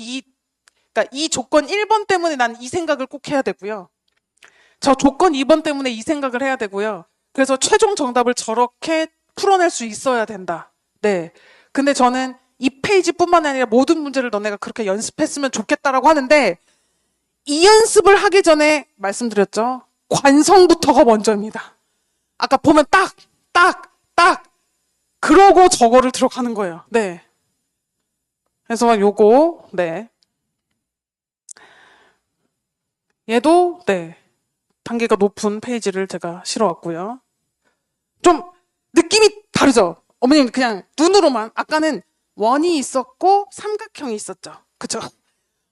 S1: 그러니까 이 조건 1번 때문에 난 이 생각을 꼭 해야 되고요. 저 조건 2번 때문에 이 생각을 해야 되고요. 그래서 최종 정답을 저렇게 풀어낼 수 있어야 된다. 네. 근데 저는 이 페이지뿐만 아니라 모든 문제를 너네가 그렇게 연습했으면 좋겠다라고 하는데 이 연습을 하기 전에 말씀드렸죠. 관성부터가 먼저입니다. 아까 보면 딱 그러고 저거를 들어가는 거예요. 네. 그래서 요거 네. 얘도, 네, 단계가 높은 페이지를 제가 실어왔고요. 좀 느낌이 다르죠? 어머님 그냥 눈으로만. 아까는 원이 있었고 삼각형이 있었죠. 그죠?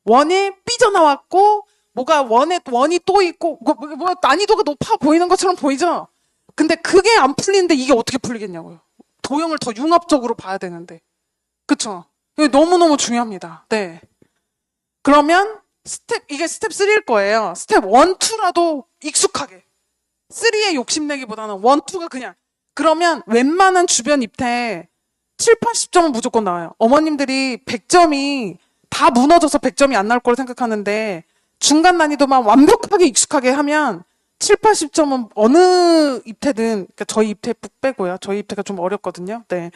S1: 원에 삐져나왔고 뭐가 원에 원이 또 있고 뭐 난이도가 높아 보이는 것처럼 보이죠? 근데 그게 안 풀리는데 이게 어떻게 풀리겠냐고요. 도형을 더 융합적으로 봐야 되는데. 그쵸? 이게 너무너무 중요합니다. 네. 그러면 이게 스텝 3일 거예요. 스텝 1, 2라도 익숙하게. 3에 욕심내기보다는 1, 2가 그냥. 그러면 웬만한 주변 입태 7, 80점은 무조건 나와요. 어머님들이 100점이 다 무너져서 100점이 안 나올 거라 생각하는데 중간 난이도만 완벽하게 익숙하게 하면 7, 80점은 어느 입태든, 그러니까 저희 입태 빼고요. 저희 입태가 좀 어렵거든요. 네.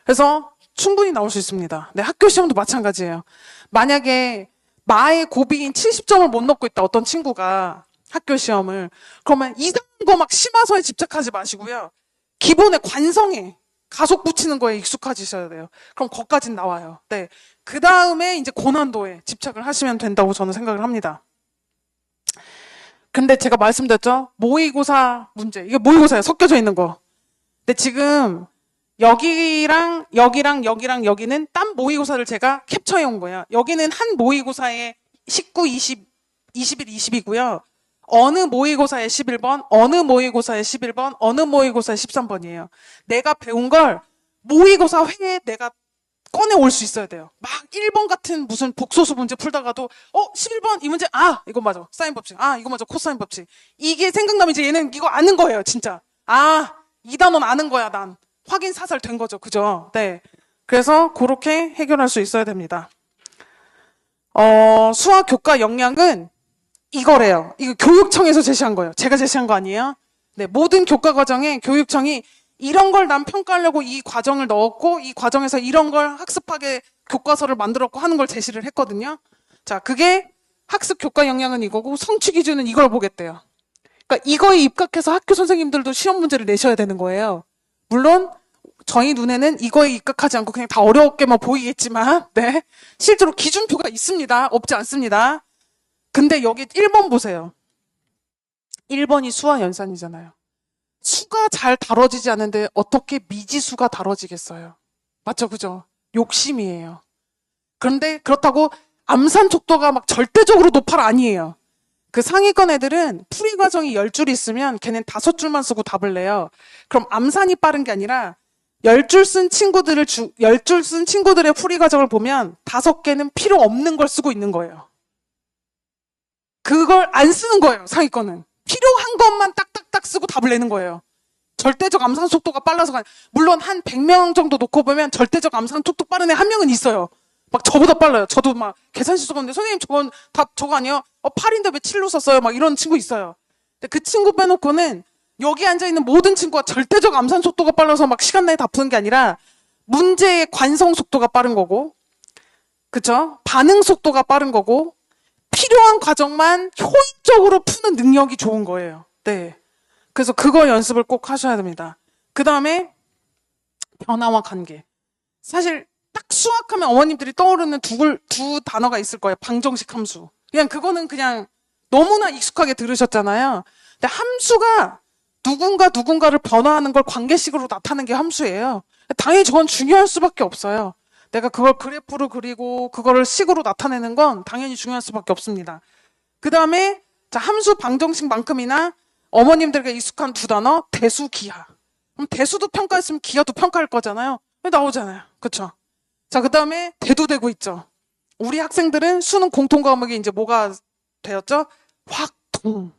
S1: 그래서 충분히 나올 수 있습니다. 네, 학교 시험도 마찬가지예요. 만약에 마의 고비인 70점을 못 넣고 있다, 어떤 친구가 학교 시험을. 그러면 이상한 거 막 심화서에 집착하지 마시고요. 기본의 관성에 가속 붙이는 거에 익숙해지셔야 돼요. 그럼 거기까진 나와요. 네. 그 다음에 이제 고난도에 집착을 하시면 된다고 저는 생각을 합니다. 근데 제가 말씀드렸죠? 모의고사 문제. 이게 모의고사예요. 섞여져 있는 거. 근데 지금 여기랑 여기랑 여기랑 여기는 딴 모의고사를 제가 캡처해 온 거예요. 여기는 한 모의고사에 19, 20, 21, 20이고요. 어느 모의고사에 11번, 어느 모의고사에 11번, 어느 모의고사에 13번이에요. 내가 배운 걸 모의고사 회에 내가 꺼내올 수 있어야 돼요. 막 1번 같은 무슨 복소수 문제 풀다가도 11번 이 문제 이거 맞아. 사인 법칙. 이거 맞아. 코사인 법칙. 이게 생각나면 이제 얘는 이거 아는 거예요. 진짜. 이 단어는 아는 거야. 난. 확인 사살 된 거죠. 그죠? 네. 그래서 그렇게 해결할 수 있어야 됩니다. 수학 교과 역량은 이거래요. 이거 교육청에서 제시한 거예요. 제가 제시한 거 아니에요? 네. 모든 교과 과정에 교육청이 이런 걸 난 평가하려고 이 과정을 넣었고 이 과정에서 이런 걸 학습하게 교과서를 만들었고 하는 걸 제시를 했거든요. 자, 그게 학습 교과 역량은 이거고 성취 기준은 이걸 보겠대요. 그러니까 이거에 입각해서 학교 선생님들도 시험 문제를 내셔야 되는 거예요. 물론 저희 눈에는 이거에 입각하지 않고 그냥 다 어렵게만 보이겠지만 네. 실제로 기준표가 있습니다. 없지 않습니다. 근데 여기 1번 보세요. 1번이 수와 연산이잖아요. 수가 잘 다뤄지지 않는데 어떻게 미지수가 다뤄지겠어요? 맞죠? 그죠? 욕심이에요. 그런데 그렇다고 암산 족도가 막 절대적으로 높아라 아니에요. 그 상위권 애들은 풀이 과정이 10줄 있으면 걔는 5줄만 쓰고 답을 내요. 그럼 암산이 빠른 게 아니라 10줄 쓴 10줄 쓴 친구들의 풀이 과정을 보면 5개는 필요 없는 걸 쓰고 있는 거예요. 그걸 안 쓰는 거예요, 상위권은. 필요한 것만 딱딱딱 쓰고 답을 내는 거예요. 절대적 암산 속도가 빨라서 물론 한 100명 정도 놓고 보면 절대적 암산 툭툭 빠른 애 한 명은 있어요. 막 저보다 빨라요. 저도 막 계산 실수하는데 선생님 저건 다 저거 아니에요? 8인데 왜 7로 썼어요? 막 이런 친구 있어요. 근데 그 친구 빼놓고는 여기 앉아있는 모든 친구가 절대적 암산 속도가 빨라서 막 시간 내에 다 푸는 게 아니라 문제의 관성 속도가 빠른 거고 그쵸? 반응 속도가 빠른 거고 필요한 과정만 효율적으로 푸는 능력이 좋은 거예요. 네. 그래서 그거 연습을 꼭 하셔야 됩니다. 그 다음에 변화와 관계. 사실 딱 수학하면 어머님들이 떠오르는 두 단어가 있을 거예요. 방정식 함수. 그냥 그거는 그냥 너무나 익숙하게 들으셨잖아요. 근데 함수가 누군가를 변화하는 걸 관계식으로 나타내는 게 함수예요. 당연히 저건 중요할 수밖에 없어요. 내가 그걸 그래프로 그리고 그거를 식으로 나타내는 건 당연히 중요할 수밖에 없습니다. 그 다음에 함수 방정식만큼이나 어머님들에게 익숙한 두 단어 대수, 기하. 그럼 대수도 평가했으면 기하도 평가할 거잖아요. 나오잖아요. 그쵸? 자, 그 다음에 대두되고 있죠. 우리 학생들은 수능 공통 과목이 이제 뭐가 되었죠? 확통.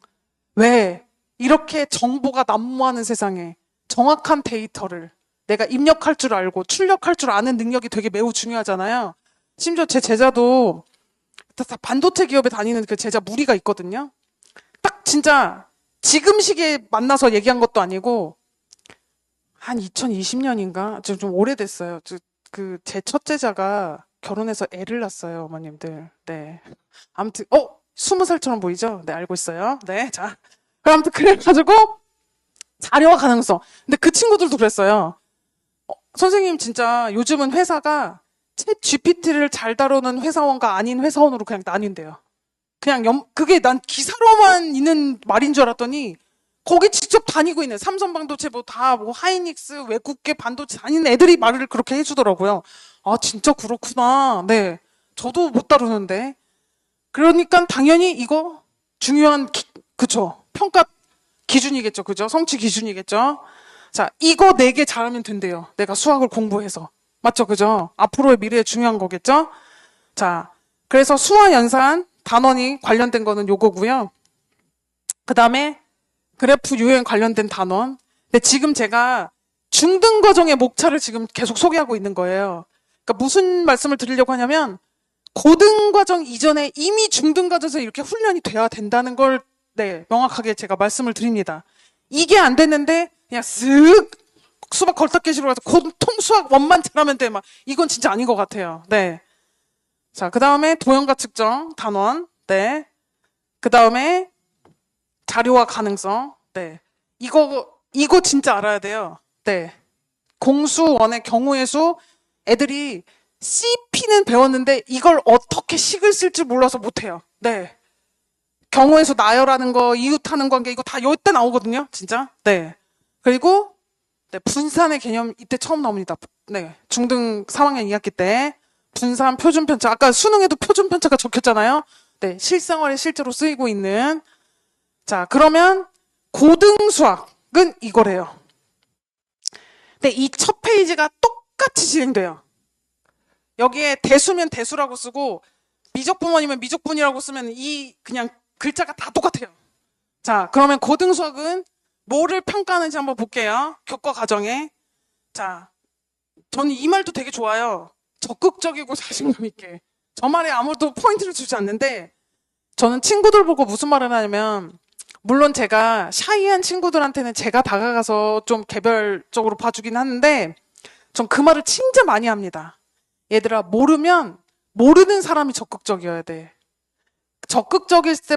S1: 왜? 이렇게 정보가 난무하는 세상에 정확한 데이터를 내가 입력할 줄 알고 출력할 줄 아는 능력이 되게 매우 중요하잖아요. 심지어 제 제자도 다 반도체 기업에 다니는 그 제자 무리가 있거든요. 딱 진짜 지금 시기에 만나서 얘기한 것도 아니고 한 2020년인가? 좀 오래됐어요. 제 첫 제자가 결혼해서 애를 낳았어요, 어머님들. 네. 아무튼 20살처럼 보이죠? 네, 알고 있어요. 네, 자. 아무튼 그래가지고 자료와 가능성. 근데 그 친구들도 그랬어요. 선생님 진짜 요즘은 회사가 챗 GPT를 잘 다루는 회사원과 아닌 회사원으로 그냥 나뉜대요. 그냥 그게 난 기사로만 있는 말인 줄 알았더니 거기 직접 다니고 있는 삼성반도체 뭐 다 뭐 하이닉스 외국계 반도체 다니는 애들이 말을 그렇게 해주더라고요. 아, 진짜 그렇구나. 네. 저도 못 다루는데. 그러니까 당연히 이거 중요한 그쵸. 평가 기준이겠죠. 그죠? 성취 기준이겠죠. 자, 이거 4개 잘하면 된대요. 내가 수학을 공부해서. 맞죠? 그죠? 앞으로의 미래에 중요한 거겠죠? 자, 그래서 수와 연산, 단원이 관련된 거는 요거고요. 그 다음에 그래프 유형 관련된 단원. 근데 지금 제가 중등 과정의 목차를 지금 계속 소개하고 있는 거예요. 그러니까 무슨 말씀을 드리려고 하냐면 고등 과정 이전에 이미 중등 과정에서 이렇게 훈련이 돼야 된다는 걸 네, 명확하게 제가 말씀을 드립니다. 이게 안 됐는데 그냥 쓱 수박 걸딱깨시로 가서 통 수학 원만 잘하면 돼. 막 이건 진짜 아닌 것 같아요. 네. 자, 그 다음에 도형과 측정 단원. 네. 그 다음에 자료와 가능성. 네. 이거 진짜 알아야 돼요. 네. 공수원의 경우의 수 애들이 CP는 배웠는데 이걸 어떻게 식을 쓸지 몰라서 못해요. 네. 경우의 수 나열하는 거, 이웃하는 관계 이거 다 이때 나오거든요. 진짜. 네. 그리고 네, 분산의 개념 이때 처음 나옵니다. 네. 중등 3학년 2학기 때 분산 표준 편차. 아까 수능에도 표준 편차가 적혔잖아요. 네. 실생활에 실제로 쓰이고 있는. 자, 그러면 고등 수학은 이거래요. 근데 이 첫 페이지가 똑같이 진행돼요. 여기에 대수면 대수라고 쓰고 미적분원이면 미적분이라고 쓰면 이 그냥 글자가 다 똑같아요. 자, 그러면 고등 수학은 뭐를 평가하는지 한번 볼게요. 교과 과정에. 자, 저는 이 말도 되게 좋아요. 적극적이고 자신감 있게. 저 말에 아무도 포인트를 주지 않는데 저는 친구들 보고 무슨 말을 하냐면 물론 제가 샤이한 친구들한테는 제가 다가가서 좀 개별적으로 봐주긴 하는데 전 그 말을 진짜 많이 합니다. 얘들아, 모르면 모르는 사람이 적극적이어야 돼. 적극적일 때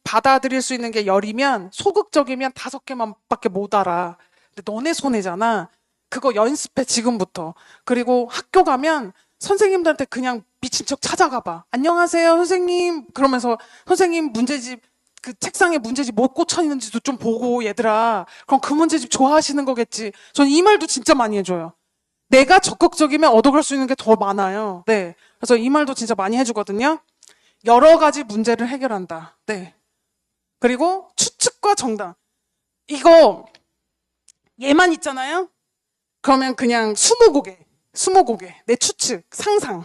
S1: 받아들일 수 있는 게 10이면 소극적이면 5개만 밖에 못 알아. 근데 너네 손해잖아. 그거 연습해 지금부터. 그리고 학교 가면 선생님들한테 그냥 미친 척 찾아가 봐. 안녕하세요 선생님. 그러면서 선생님 문제집 그 책상에 문제집 못 꽂혀 있는지도 좀 보고 얘들아. 그럼 그 문제집 좋아하시는 거겠지. 저는 이 말도 진짜 많이 해줘요. 내가 적극적이면 얻어갈 수 있는 게 더 많아요. 네. 그래서 이 말도 진짜 많이 해주거든요. 여러 가지 문제를 해결한다. 네. 그리고 추측과 정답. 이거 얘만 있잖아요. 그러면 그냥 스무고개, 내 추측, 상상.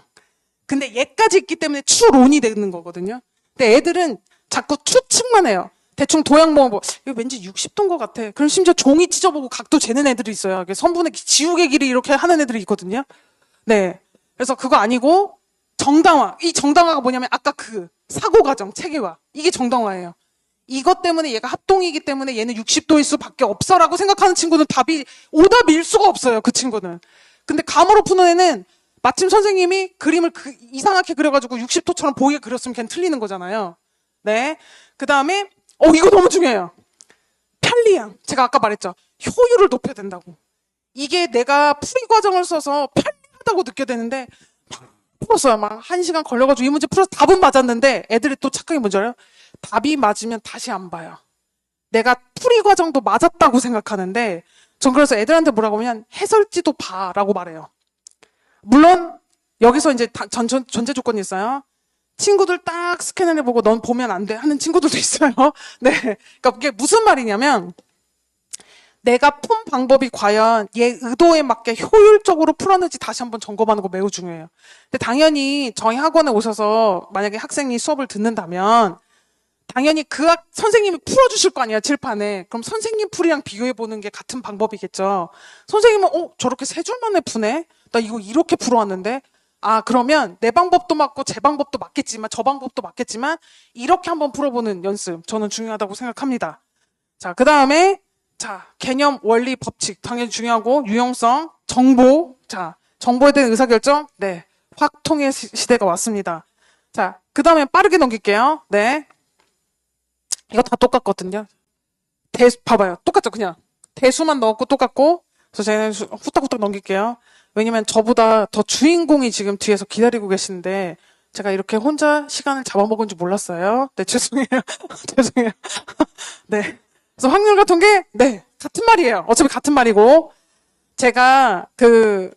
S1: 근데 얘까지 있기 때문에 추론이 되는 거거든요. 근데 애들은 자꾸 추측만 해요. 대충 도형 보고 이거 왠지 60도인 것 같아. 그럼 심지어 종이 찢어보고 각도 재는 애들이 있어요. 선분의 지우개 길이 이렇게 하는 애들이 있거든요. 네. 그래서 그거 아니고 정당화. 이 정당화가 뭐냐면 아까 그 사고과정, 체계화. 이게 정당화예요. 이것 때문에 얘가 합동이기 때문에 얘는 60도일 수밖에 없어라고 생각하는 친구는 답이 오답일 수가 없어요. 그 친구는. 근데 감으로 푸는 애는 마침 선생님이 그림을 이상하게 그려가지고 60도처럼 보이게 그렸으면 걔는 틀리는 거잖아요. 네. 그 다음에 이거 너무 중요해요. 편리함. 제가 아까 말했죠. 효율을 높여야 된다고. 이게 내가 풀이 과정을 써서 편리하다고 느껴야 되는데 풀었어요. 막 1시간 걸려가지고 이 문제 풀어서 답은 맞았는데 애들이 또 착각이 뭔지 알아요? 답이 맞으면 다시 안 봐요. 내가 풀이 과정도 맞았다고 생각하는데 전 그래서 애들한테 뭐라고 하면 해설지도 봐라고 말해요. 물론 여기서 이제 전제 조건이 있어요. 친구들 딱 스캔을 해보고 넌 보면 안 돼 하는 친구들도 있어요. 네, 그러니까 이게 무슨 말이냐면 내가 푼 방법이 과연 얘 의도에 맞게 효율적으로 풀었는지 다시 한번 점검하는 거 매우 중요해요. 근데 당연히 저희 학원에 오셔서 만약에 학생이 수업을 듣는다면 당연히 선생님이 풀어주실 거 아니야, 칠판에. 그럼 선생님 풀이랑 비교해보는 게 같은 방법이겠죠. 선생님은 저렇게 3줄 만에 푸네? 나 이거 이렇게 풀어왔는데? 아, 그러면 내 방법도 맞고 제 방법도 맞겠지만 저 방법도 맞겠지만 이렇게 한번 풀어보는 연습 저는 중요하다고 생각합니다. 자, 그 다음에 자, 개념, 원리, 법칙 당연히 중요하고 유용성, 정보. 자, 정보에 대한 의사결정. 네, 확통의 시대가 왔습니다. 자, 그 다음에 빠르게 넘길게요. 네, 이거 다 똑같거든요. 봐봐요. 똑같죠, 그냥. 대수만 넣었고 똑같고. 그래서 저는 후딱후딱 넘길게요. 왜냐면 저보다 더 주인공이 지금 뒤에서 기다리고 계시는데 제가 이렇게 혼자 시간을 잡아먹은 줄 몰랐어요. 네, 죄송해요. 죄송해요. 네. 그래서 확률과 통계, 네, 같은 말이에요. 어차피 같은 말이고, 제가 그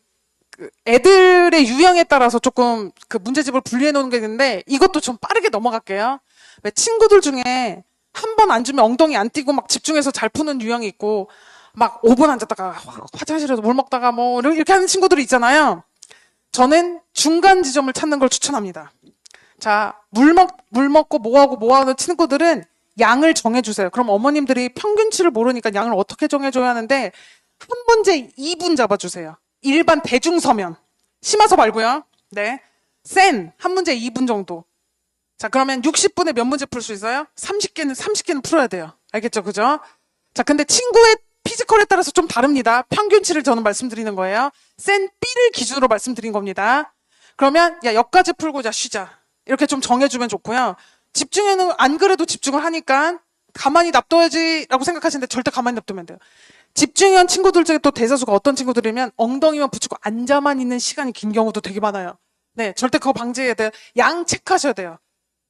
S1: 애들의 유형에 따라서 조금 그 문제집을 분리해 놓은 게 있는데, 이것도 좀 빠르게 넘어갈게요. 왜 친구들 중에 한 번 안 주면 엉덩이 안 띄고 막 집중해서 잘 푸는 유형이 있고, 막 5분 앉았다가 화장실에서 물 먹다가 뭐 이렇게 하는 친구들이 있잖아요. 저는 중간 지점을 찾는 걸 추천합니다. 자, 물 먹고 뭐 하는 친구들은 양을 정해주세요. 그럼 어머님들이 평균치를 모르니까 양을 어떻게 정해줘야 하는데, 한 문제 2분 잡아주세요. 일반 대중서면. 심화서 말고요. 네. 한 문제 2분 정도. 자, 그러면 60분에 몇 문제 풀 수 있어요? 30개는 풀어야 돼요. 알겠죠? 그죠? 자, 근데 친구의 피지컬에 따라서 좀 다릅니다. 평균치를 저는 말씀드리는 거예요. B를 기준으로 말씀드린 겁니다. 그러면, 야, 여기까지 풀고 자, 쉬자. 이렇게 좀 정해주면 좋고요. 집중에는 안 그래도 집중을 하니까 가만히 놔둬야지 라고 생각하시는데 절대 가만히 놔두면 안 돼요. 집중형 친구들 중에 또 대다수가 어떤 친구들이면 엉덩이만 붙이고 앉아만 있는 시간이 긴 경우도 되게 많아요. 네, 절대 그거 방지해야 돼요. 양 체크하셔야 돼요.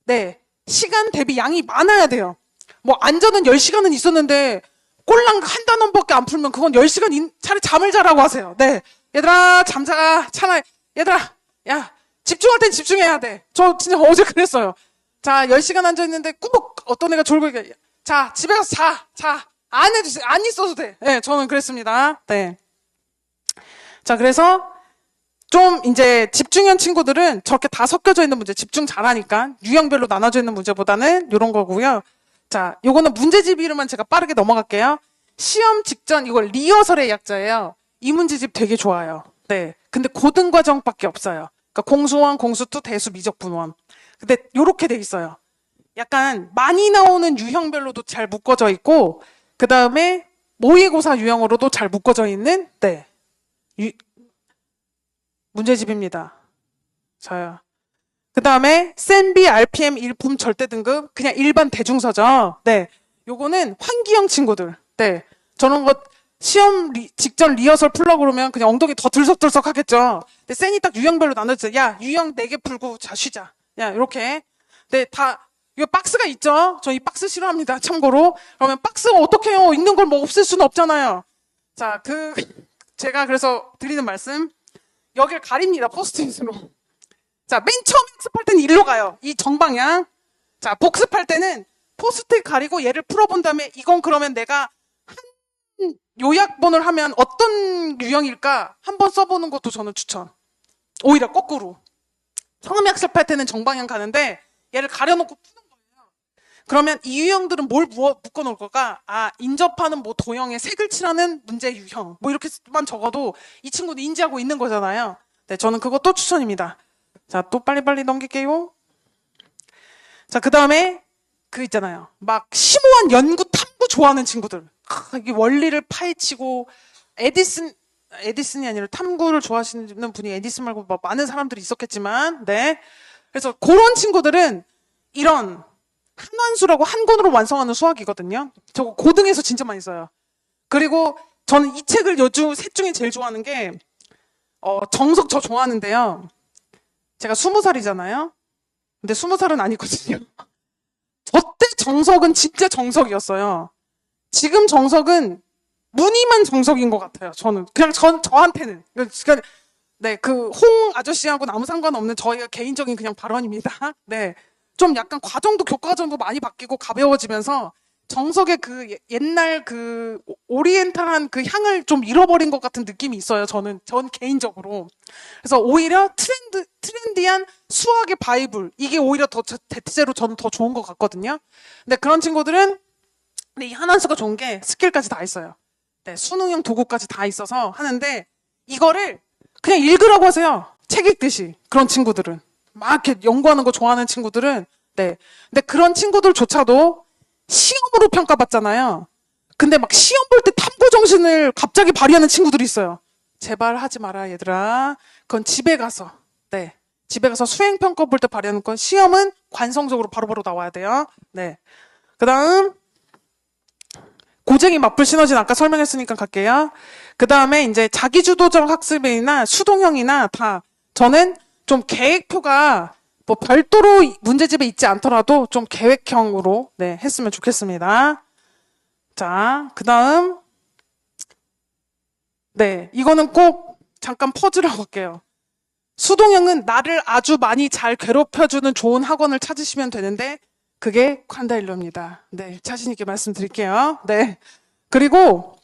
S1: 네, 시간 대비 양이 많아야 돼요. 뭐 앉아는 10시간은 있었는데 꼴랑 한 단원밖에 안 풀면 그건 10시간 차라리 잠을 자라고 하세요. 네, 얘들아 잠자. 차라리 얘들아 야 집중할 땐 집중해야 돼. 저 진짜 어제 그랬어요. 자, 10시간 앉아있는데 꾸벅 어떤 애가 졸고 얘기해. 자, 집에 가서 자. 안 있어도 돼. 네, 저는 그랬습니다. 네. 자, 그래서 좀 이제 집중형 친구들은 저렇게 다 섞여져 있는 문제, 집중 잘하니까 유형별로 나눠져 있는 문제보다는 이런 거고요. 자, 요거는 문제집 이름만 제가 빠르게 넘어갈게요. 시험 직전, 이거 리허설의 약자예요. 이 문제집 되게 좋아요. 네. 근데 고등과정밖에 없어요. 그러니까 공수원, 공수투, 대수, 미적분원. 근데 요렇게 돼 있어요. 약간 많이 나오는 유형별로도 잘 묶어져 있고, 그 다음에 모의고사 유형으로도 잘 묶어져 있는, 네, 문제집입니다. 저요. 그 다음에 센비, RPM, 일품, 절대 등급, 그냥 일반 대중서죠. 네, 요거는 환기형 친구들. 네, 저런 거 시험 직전 리허설 풀려고 그러면 그냥 엉덩이 더 들썩들썩 하겠죠. 근데 센이 딱 유형별로 나눠져. 야, 유형 4개 풀고 자 쉬자. 야, 이렇게. 네, 이거 박스가 있죠? 저 이 박스 싫어합니다. 참고로. 그러면 박스가 어떻게 해요? 있는 걸 뭐 없앨 수는 없잖아요. 자, 제가 그래서 드리는 말씀. 여기를 가립니다. 포스트잇으로. 자, 맨 처음 학습할 때는 일로 가요. 이 정방향. 자, 복습할 때는 포스트잇 가리고 얘를 풀어본 다음에 이건 그러면 내가 한 요약본을 하면 어떤 유형일까? 한번 써보는 것도 저는 추천. 오히려 거꾸로. 처음 학습할 때는 정방향 가는데 얘를 가려놓고 푸는 거예요. 그러면 이 유형들은 뭘 묶어놓을 걸까? 아, 인접하는 뭐 도형에 색을 칠하는 문제 유형. 뭐 이렇게만 적어도 이 친구는 인지하고 있는 거잖아요. 네, 저는 그것도 추천입니다. 자, 또 빨리빨리 넘길게요. 자, 그 다음에 있잖아요. 막 심오한 연구 탐구 좋아하는 친구들. 이게 원리를 파헤치고 에디슨이 아니라 탐구를 좋아하시는 분이 에디슨 말고 뭐 많은 사람들이 있었겠지만, 네. 그래서 그런 친구들은 이런 한환수라고 한 권으로 완성하는 수학이거든요. 저거 고등에서 진짜 많이 써요. 그리고 저는 이 책을 요즘 셋 중에 제일 좋아하는 게 정석 저 좋아하는데요. 제가 20살이잖아요. 근데 20살은 아니거든요. 저때 정석은 진짜 정석이었어요. 지금 정석은 무늬만 정석인 것 같아요. 저는 그냥 저한테는 네, 홍 아저씨하고는 아무 상관없는 저희가 개인적인 그냥 발언입니다. 네, 좀 약간 과정도 교과정도 많이 바뀌고 가벼워지면서 정석의 옛날 오리엔탈한 향을 좀 잃어버린 것 같은 느낌이 있어요. 전 개인적으로. 그래서 오히려 트렌디한 수학의 바이블, 이게 오히려 대체로 저는 더 좋은 것 같거든요. 근데 그런 친구들은 근데 이 한한수가 좋은 게 스킬까지 다 있어요. 네, 수능형 도구까지 다 있어서 하는데 이거를 그냥 읽으라고 하세요. 책 읽듯이. 그런 친구들은 막 이렇게 연구하는 거 좋아하는 친구들은. 네. 근데 그런 친구들조차도 시험으로 평가받잖아요. 근데 막 시험 볼 때 탐구 정신을 갑자기 발휘하는 친구들이 있어요. 제발 하지 마라 얘들아. 그건 집에 가서 수행 평가 볼 때 발휘하는 건, 시험은 관성적으로 바로바로 나와야 돼요. 네. 그다음 고쟁이 맞불 시너지는 아까 설명했으니까 갈게요. 그 다음에 이제 자기주도적 학습이나 수동형이나 다, 저는 좀 계획표가 뭐 별도로 문제집에 있지 않더라도 좀 계획형으로 네, 했으면 좋겠습니다. 자, 그 다음 네, 이거는 꼭 잠깐 퍼즐하고 할게요. 수동형은 나를 아주 많이 잘 괴롭혀주는 좋은 학원을 찾으시면 되는데 그게 콴다일로입니다. 네, 자신 있게 말씀드릴게요. 네, 그리고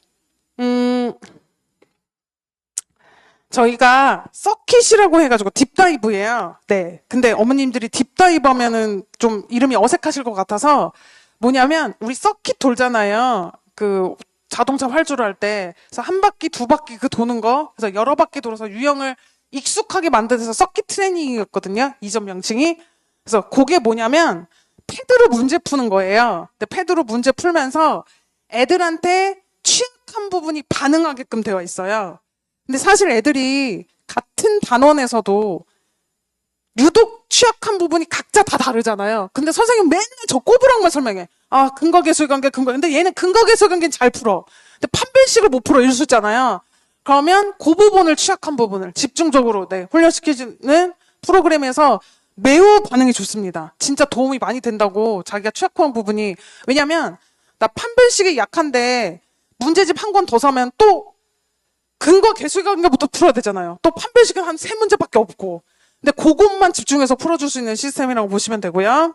S1: 저희가 서킷이라고 해가지고 딥다이브예요. 네, 근데 어머님들이 딥다이브 하면은 좀 이름이 어색하실 것 같아서 뭐냐면 우리 서킷 돌잖아요. 그 자동차 활주로 할 때 그래서 한 바퀴 두 바퀴 그 도는 거 그래서 여러 바퀴 돌아서 유형을 익숙하게 만들어서 서킷 트레이닝이었거든요. 이전 명칭이. 그래서 그게 뭐냐면 패드로 문제 푸는 거예요. 근데 패드로 문제 풀면서 애들한테 취약한 부분이 반응하게끔 되어 있어요. 근데 사실 애들이 같은 단원에서도 유독 취약한 부분이 각자 다 다르잖아요. 근데 선생님 맨날 저 꼬부랑만 설명해. 아, 근거계수관계 근거. 근데 얘는 근거계수관계는 잘 풀어. 근데 판별식을 못 풀어. 일수잖아요. 그러면 그 부분을 취약한 부분을 집중적으로 네, 훈련시키는 프로그램에서 매우 반응이 좋습니다. 진짜 도움이 많이 된다고 자기가 취약한 부분이. 왜냐면 나 판별식이 약한데 문제집 한 권 더 사면 또 근거 계수관계부터 풀어야 되잖아요. 또 판별식은 한 3문제밖에 없고. 근데 그것만 집중해서 풀어줄 수 있는 시스템이라고 보시면 되고요.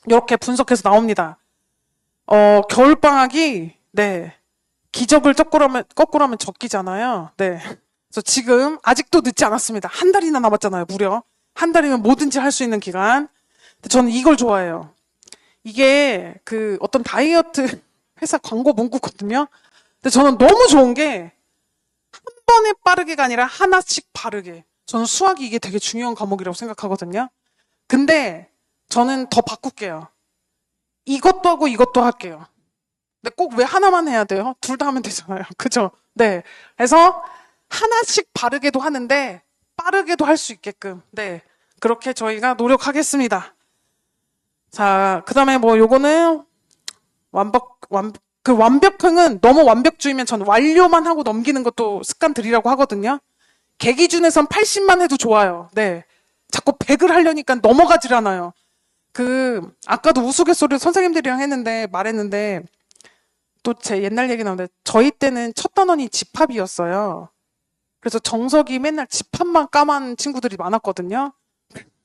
S1: 이렇게 분석해서 나옵니다. 겨울방학이, 네. 기적을 거꾸로 하면 적기잖아요. 네. 그래서 지금 아직도 늦지 않았습니다. 한 달이나 남았잖아요, 무려. 한 달이면 뭐든지 할 수 있는 기간. 근데 저는 이걸 좋아해요. 이게 그 어떤 다이어트 회사 광고 문구거든요. 근데 저는 너무 좋은 게 한 번에 빠르게가 아니라 하나씩 바르게. 저는 수학이 이게 되게 중요한 과목이라고 생각하거든요. 근데 저는 더 바꿀게요. 이것도 하고 이것도 할게요. 근데 꼭 왜 하나만 해야 돼요? 둘 다 하면 되잖아요. 그죠? 네. 그래서 하나씩 바르게도 하는데 빠르게도 할 수 있게끔. 네. 그렇게 저희가 노력하겠습니다. 자, 그 다음에 뭐 요거는 그 완벽형은 너무 완벽주의면 전 완료만 하고 넘기는 것도 습관 들이라고 하거든요. 개 기준에선 80만 해도 좋아요. 네. 자꾸 100을 하려니까 넘어가질 않아요. 아까도 우스갯소리를 선생님들이랑 말했는데, 또 제 옛날 얘기 나오는데, 저희 때는 첫 단원이 집합이었어요. 그래서 정석이 맨날 집합만 까만 친구들이 많았거든요.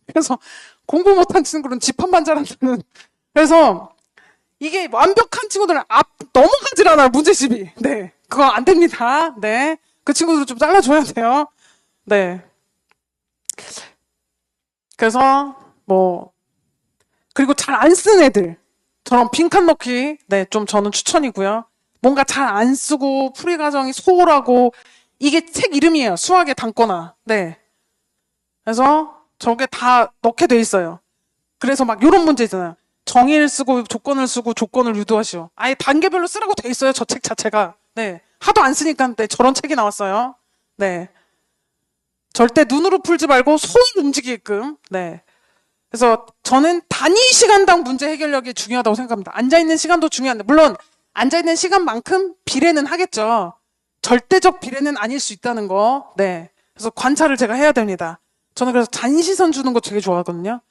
S1: 그래서 공부 못한 친구는 집합만 잘한다는. 그래서 이게 완벽한 친구들은 넘어가질 않아요, 문제집이. 네. 그거 안 됩니다. 네. 그 친구들 좀 잘라줘야 돼요. 네. 그래서, 그리고 잘 안 쓴 애들. 저런 빈칸 넣기. 네, 좀 저는 추천이고요. 뭔가 잘 안 쓰고, 풀이 과정이 소홀하고, 이게 책 이름이에요. 수학의 단거나. 네. 그래서 저게 다 넣게 돼 있어요. 그래서 막 요런 문제 있잖아요. 정의를 쓰고 조건을 쓰고 조건을 유도하시오. 아예 단계별로 쓰라고 돼 있어요. 저 책 자체가. 네. 하도 안 쓰니까 네, 저런 책이 나왔어요. 네. 절대 눈으로 풀지 말고 손 움직이게끔. 네. 그래서 저는 단위 시간당 문제 해결력이 중요하다고 생각합니다. 앉아있는 시간도 중요한데, 물론 앉아있는 시간만큼 비례는 하겠죠. 절대적 비례는 아닐 수 있다는 거. 네. 그래서 관찰을 제가 해야 됩니다. 저는 그래서 잔시선 주는 거 되게 좋아하거든요.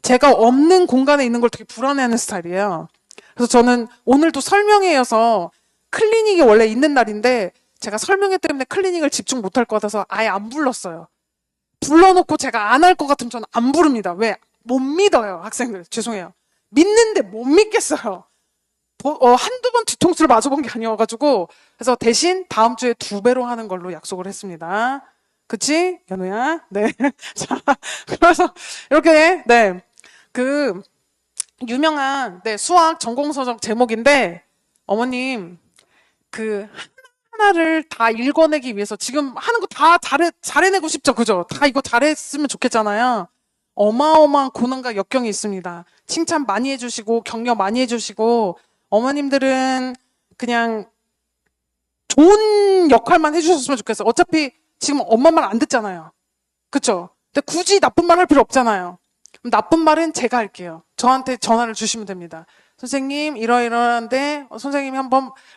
S1: 제가 없는 공간에 있는 걸 되게 불안해하는 스타일이에요. 그래서 저는 오늘도 설명회여서 클리닉이 원래 있는 날인데 제가 설명회 때문에 클리닉을 집중 못할 것 같아서 아예 안 불렀어요. 불러놓고 제가 안 할 것 같으면 저는 안 부릅니다. 왜? 못 믿어요, 학생들. 죄송해요. 믿는데 못 믿겠어요. 한두 번 뒤통수를 맞아본 게 아니어가지고. 그래서 대신 다음 주에 2배로 하는 걸로 약속을 했습니다. 그치? 연우야? 네. 자, 그래서 이렇게, 네. 유명한, 네, 수학 전공서적 제목인데, 어머님, 하나를 다 읽어내기 위해서 지금 하는 거 다 잘해내고 싶죠? 그죠? 다 이거 잘했으면 좋겠잖아요. 어마어마한 고난과 역경이 있습니다. 칭찬 많이 해주시고, 격려 많이 해주시고, 어머님들은 그냥 좋은 역할만 해주셨으면 좋겠어요. 어차피 지금 엄마 말 안 듣잖아요. 그쵸? 근데 굳이 나쁜 말 할 필요 없잖아요. 그럼 나쁜 말은 제가 할게요. 저한테 전화를 주시면 됩니다. 선생님, 이러이러한데, 선생님이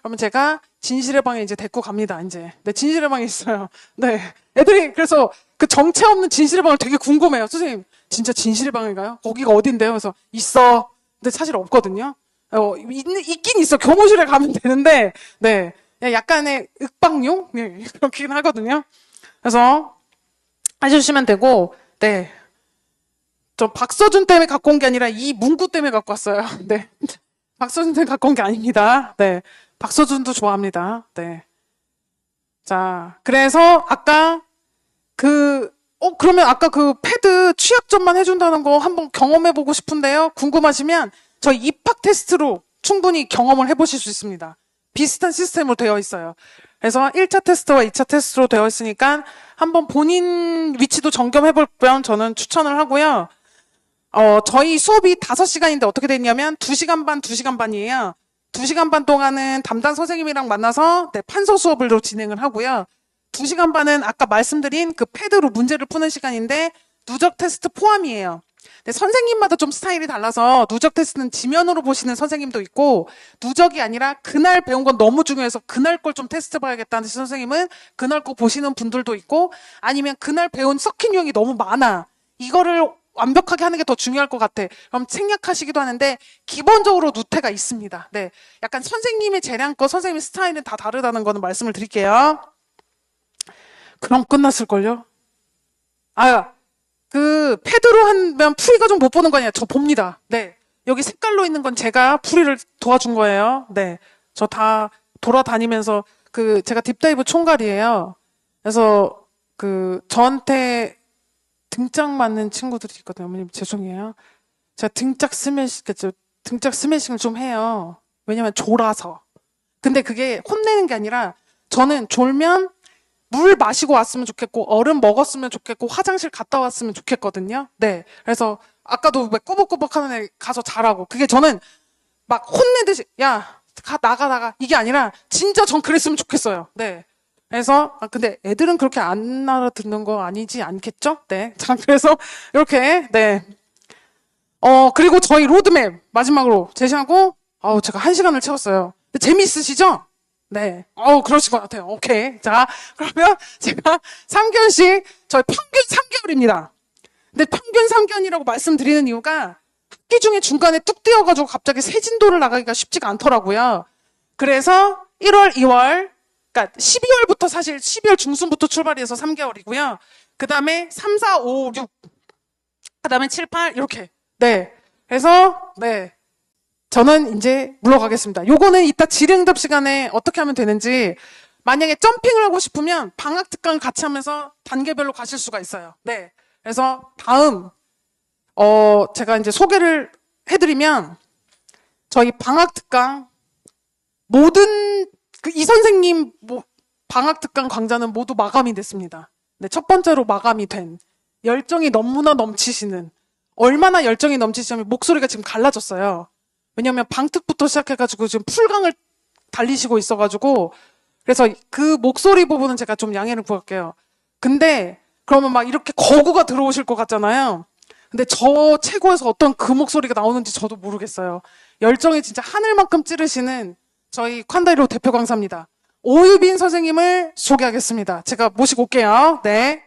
S1: 그러면 제가 진실의 방에 이제 데리고 갑니다, 이제. 네, 진실의 방에 있어요. 네. 애들이, 그래서 그 정체 없는 진실의 방을 되게 궁금해요. 선생님, 진짜 진실의 방인가요? 거기가 어딘데요? 그래서 있어. 근데 사실 없거든요. 있긴 있어. 교무실에 가면 되는데, 네. 약간의 윽박용? 네. 그렇긴 하거든요. 그래서 해주시면 되고, 네. 저 박서준 때문에 갖고 온 게 아니라 이 문구 때문에 갖고 왔어요. 네. 박서준 때문에 갖고 온 게 아닙니다. 네. 박서준도 좋아합니다. 네. 자, 그래서 아까 그러면 아까 그 패드 취약점만 해준다는 거 한번 경험해보고 싶은데요. 궁금하시면 저희 입학 테스트로 충분히 경험을 해보실 수 있습니다. 비슷한 시스템으로 되어 있어요. 그래서 1차 테스트와 2차 테스트로 되어 있으니까 한번 본인 위치도 점검해보면 저는 추천을 하고요. 저희 수업이 5시간인데 어떻게 됐냐면 2시간 반, 2시간 반이에요. 2시간 반 동안은 담당 선생님이랑 만나서 판서 수업으로 진행을 하고요. 2시간 반은 아까 말씀드린 그 패드로 문제를 푸는 시간인데 누적 테스트 포함이에요. 근데 선생님마다 좀 스타일이 달라서 누적 테스트는 지면으로 보시는 선생님도 있고 누적이 아니라 그날 배운 건 너무 중요해서 그날 걸 좀 테스트 봐야겠다는 선생님은 그날 거 보시는 분들도 있고 아니면 그날 배운 섞인 유형이 너무 많아. 이거를 완벽하게 하는 게 더 중요할 것 같아. 그럼 생략하시기도 하는데 기본적으로 누태가 있습니다. 네, 약간 선생님의 재량껏 선생님의 스타일은 다 다르다는 거는 말씀을 드릴게요. 그럼 끝났을걸요? 그 패드로 하면 풀이가 좀 못 보는 거 아니야? 저 봅니다. 네, 여기 색깔로 있는 건 제가 풀이를 도와준 거예요. 네, 저 다 돌아다니면서 제가 딥다이브 총괄이에요. 그래서 저한테 등짝 맞는 친구들이 있거든요. 어머님 죄송해요. 제가 등짝 스매싱을 좀 해요. 왜냐면 졸아서. 근데 그게 혼내는 게 아니라 저는 졸면 물 마시고 왔으면 좋겠고 얼음 먹었으면 좋겠고 화장실 갔다 왔으면 좋겠거든요. 네. 그래서 아까도 막 꾸벅꾸벅 하는 애 가서 자라고. 그게 저는 막 혼내듯이 야, 나가 이게 아니라 진짜 전 그랬으면 좋겠어요. 네. 그래서 근데 애들은 그렇게 안 알아듣는 거 아니지 않겠죠? 네. 자, 그래서 이렇게 네. 그리고 저희 로드맵 마지막으로 제시하고 제가 1시간을 채웠어요. 근데 재미있으시죠? 네. 그러실 것 같아요. 오케이. 자, 그러면 제가 3견씩 저희 평균 3개월입니다. 근데 평균 3견이라고 말씀드리는 이유가 학기 중에 중간에 뚝 뛰어가지고 갑자기 새 진도를 나가기가 쉽지가 않더라고요. 그래서 1월, 2월 그러니까 12월부터 사실 12월 중순부터 출발해서 3개월이고요. 그 다음에 3, 4, 5, 6, 그 다음에 7, 8 이렇게. 네. 그래서 네. 저는 이제 물러가겠습니다. 요거는 이따 질의응답 시간에 어떻게 하면 되는지 만약에 점핑을 하고 싶으면 방학 특강 같이 하면서 단계별로 가실 수가 있어요. 네. 그래서 다음 제가 이제 소개를 해드리면 저희 방학 특강 모든 이 선생님 방학 특강 강좌는 모두 마감이 됐습니다. 네, 첫 번째로 마감이 된 열정이 너무나 넘치시는 얼마나 열정이 넘치시냐면 목소리가 지금 갈라졌어요. 왜냐면 방특부터 시작해가지고 지금 풀강을 달리시고 있어가지고 그래서 그 목소리 부분은 제가 좀 양해를 구할게요. 근데 그러면 막 이렇게 거구가 들어오실 것 같잖아요. 근데 저 최고에서 어떤 그 목소리가 나오는지 저도 모르겠어요. 열정이 진짜 하늘만큼 찌르시는 저희 콴다이로 대표 강사입니다. 오유빈 선생님을 소개하겠습니다. 제가 모시고 올게요. 네.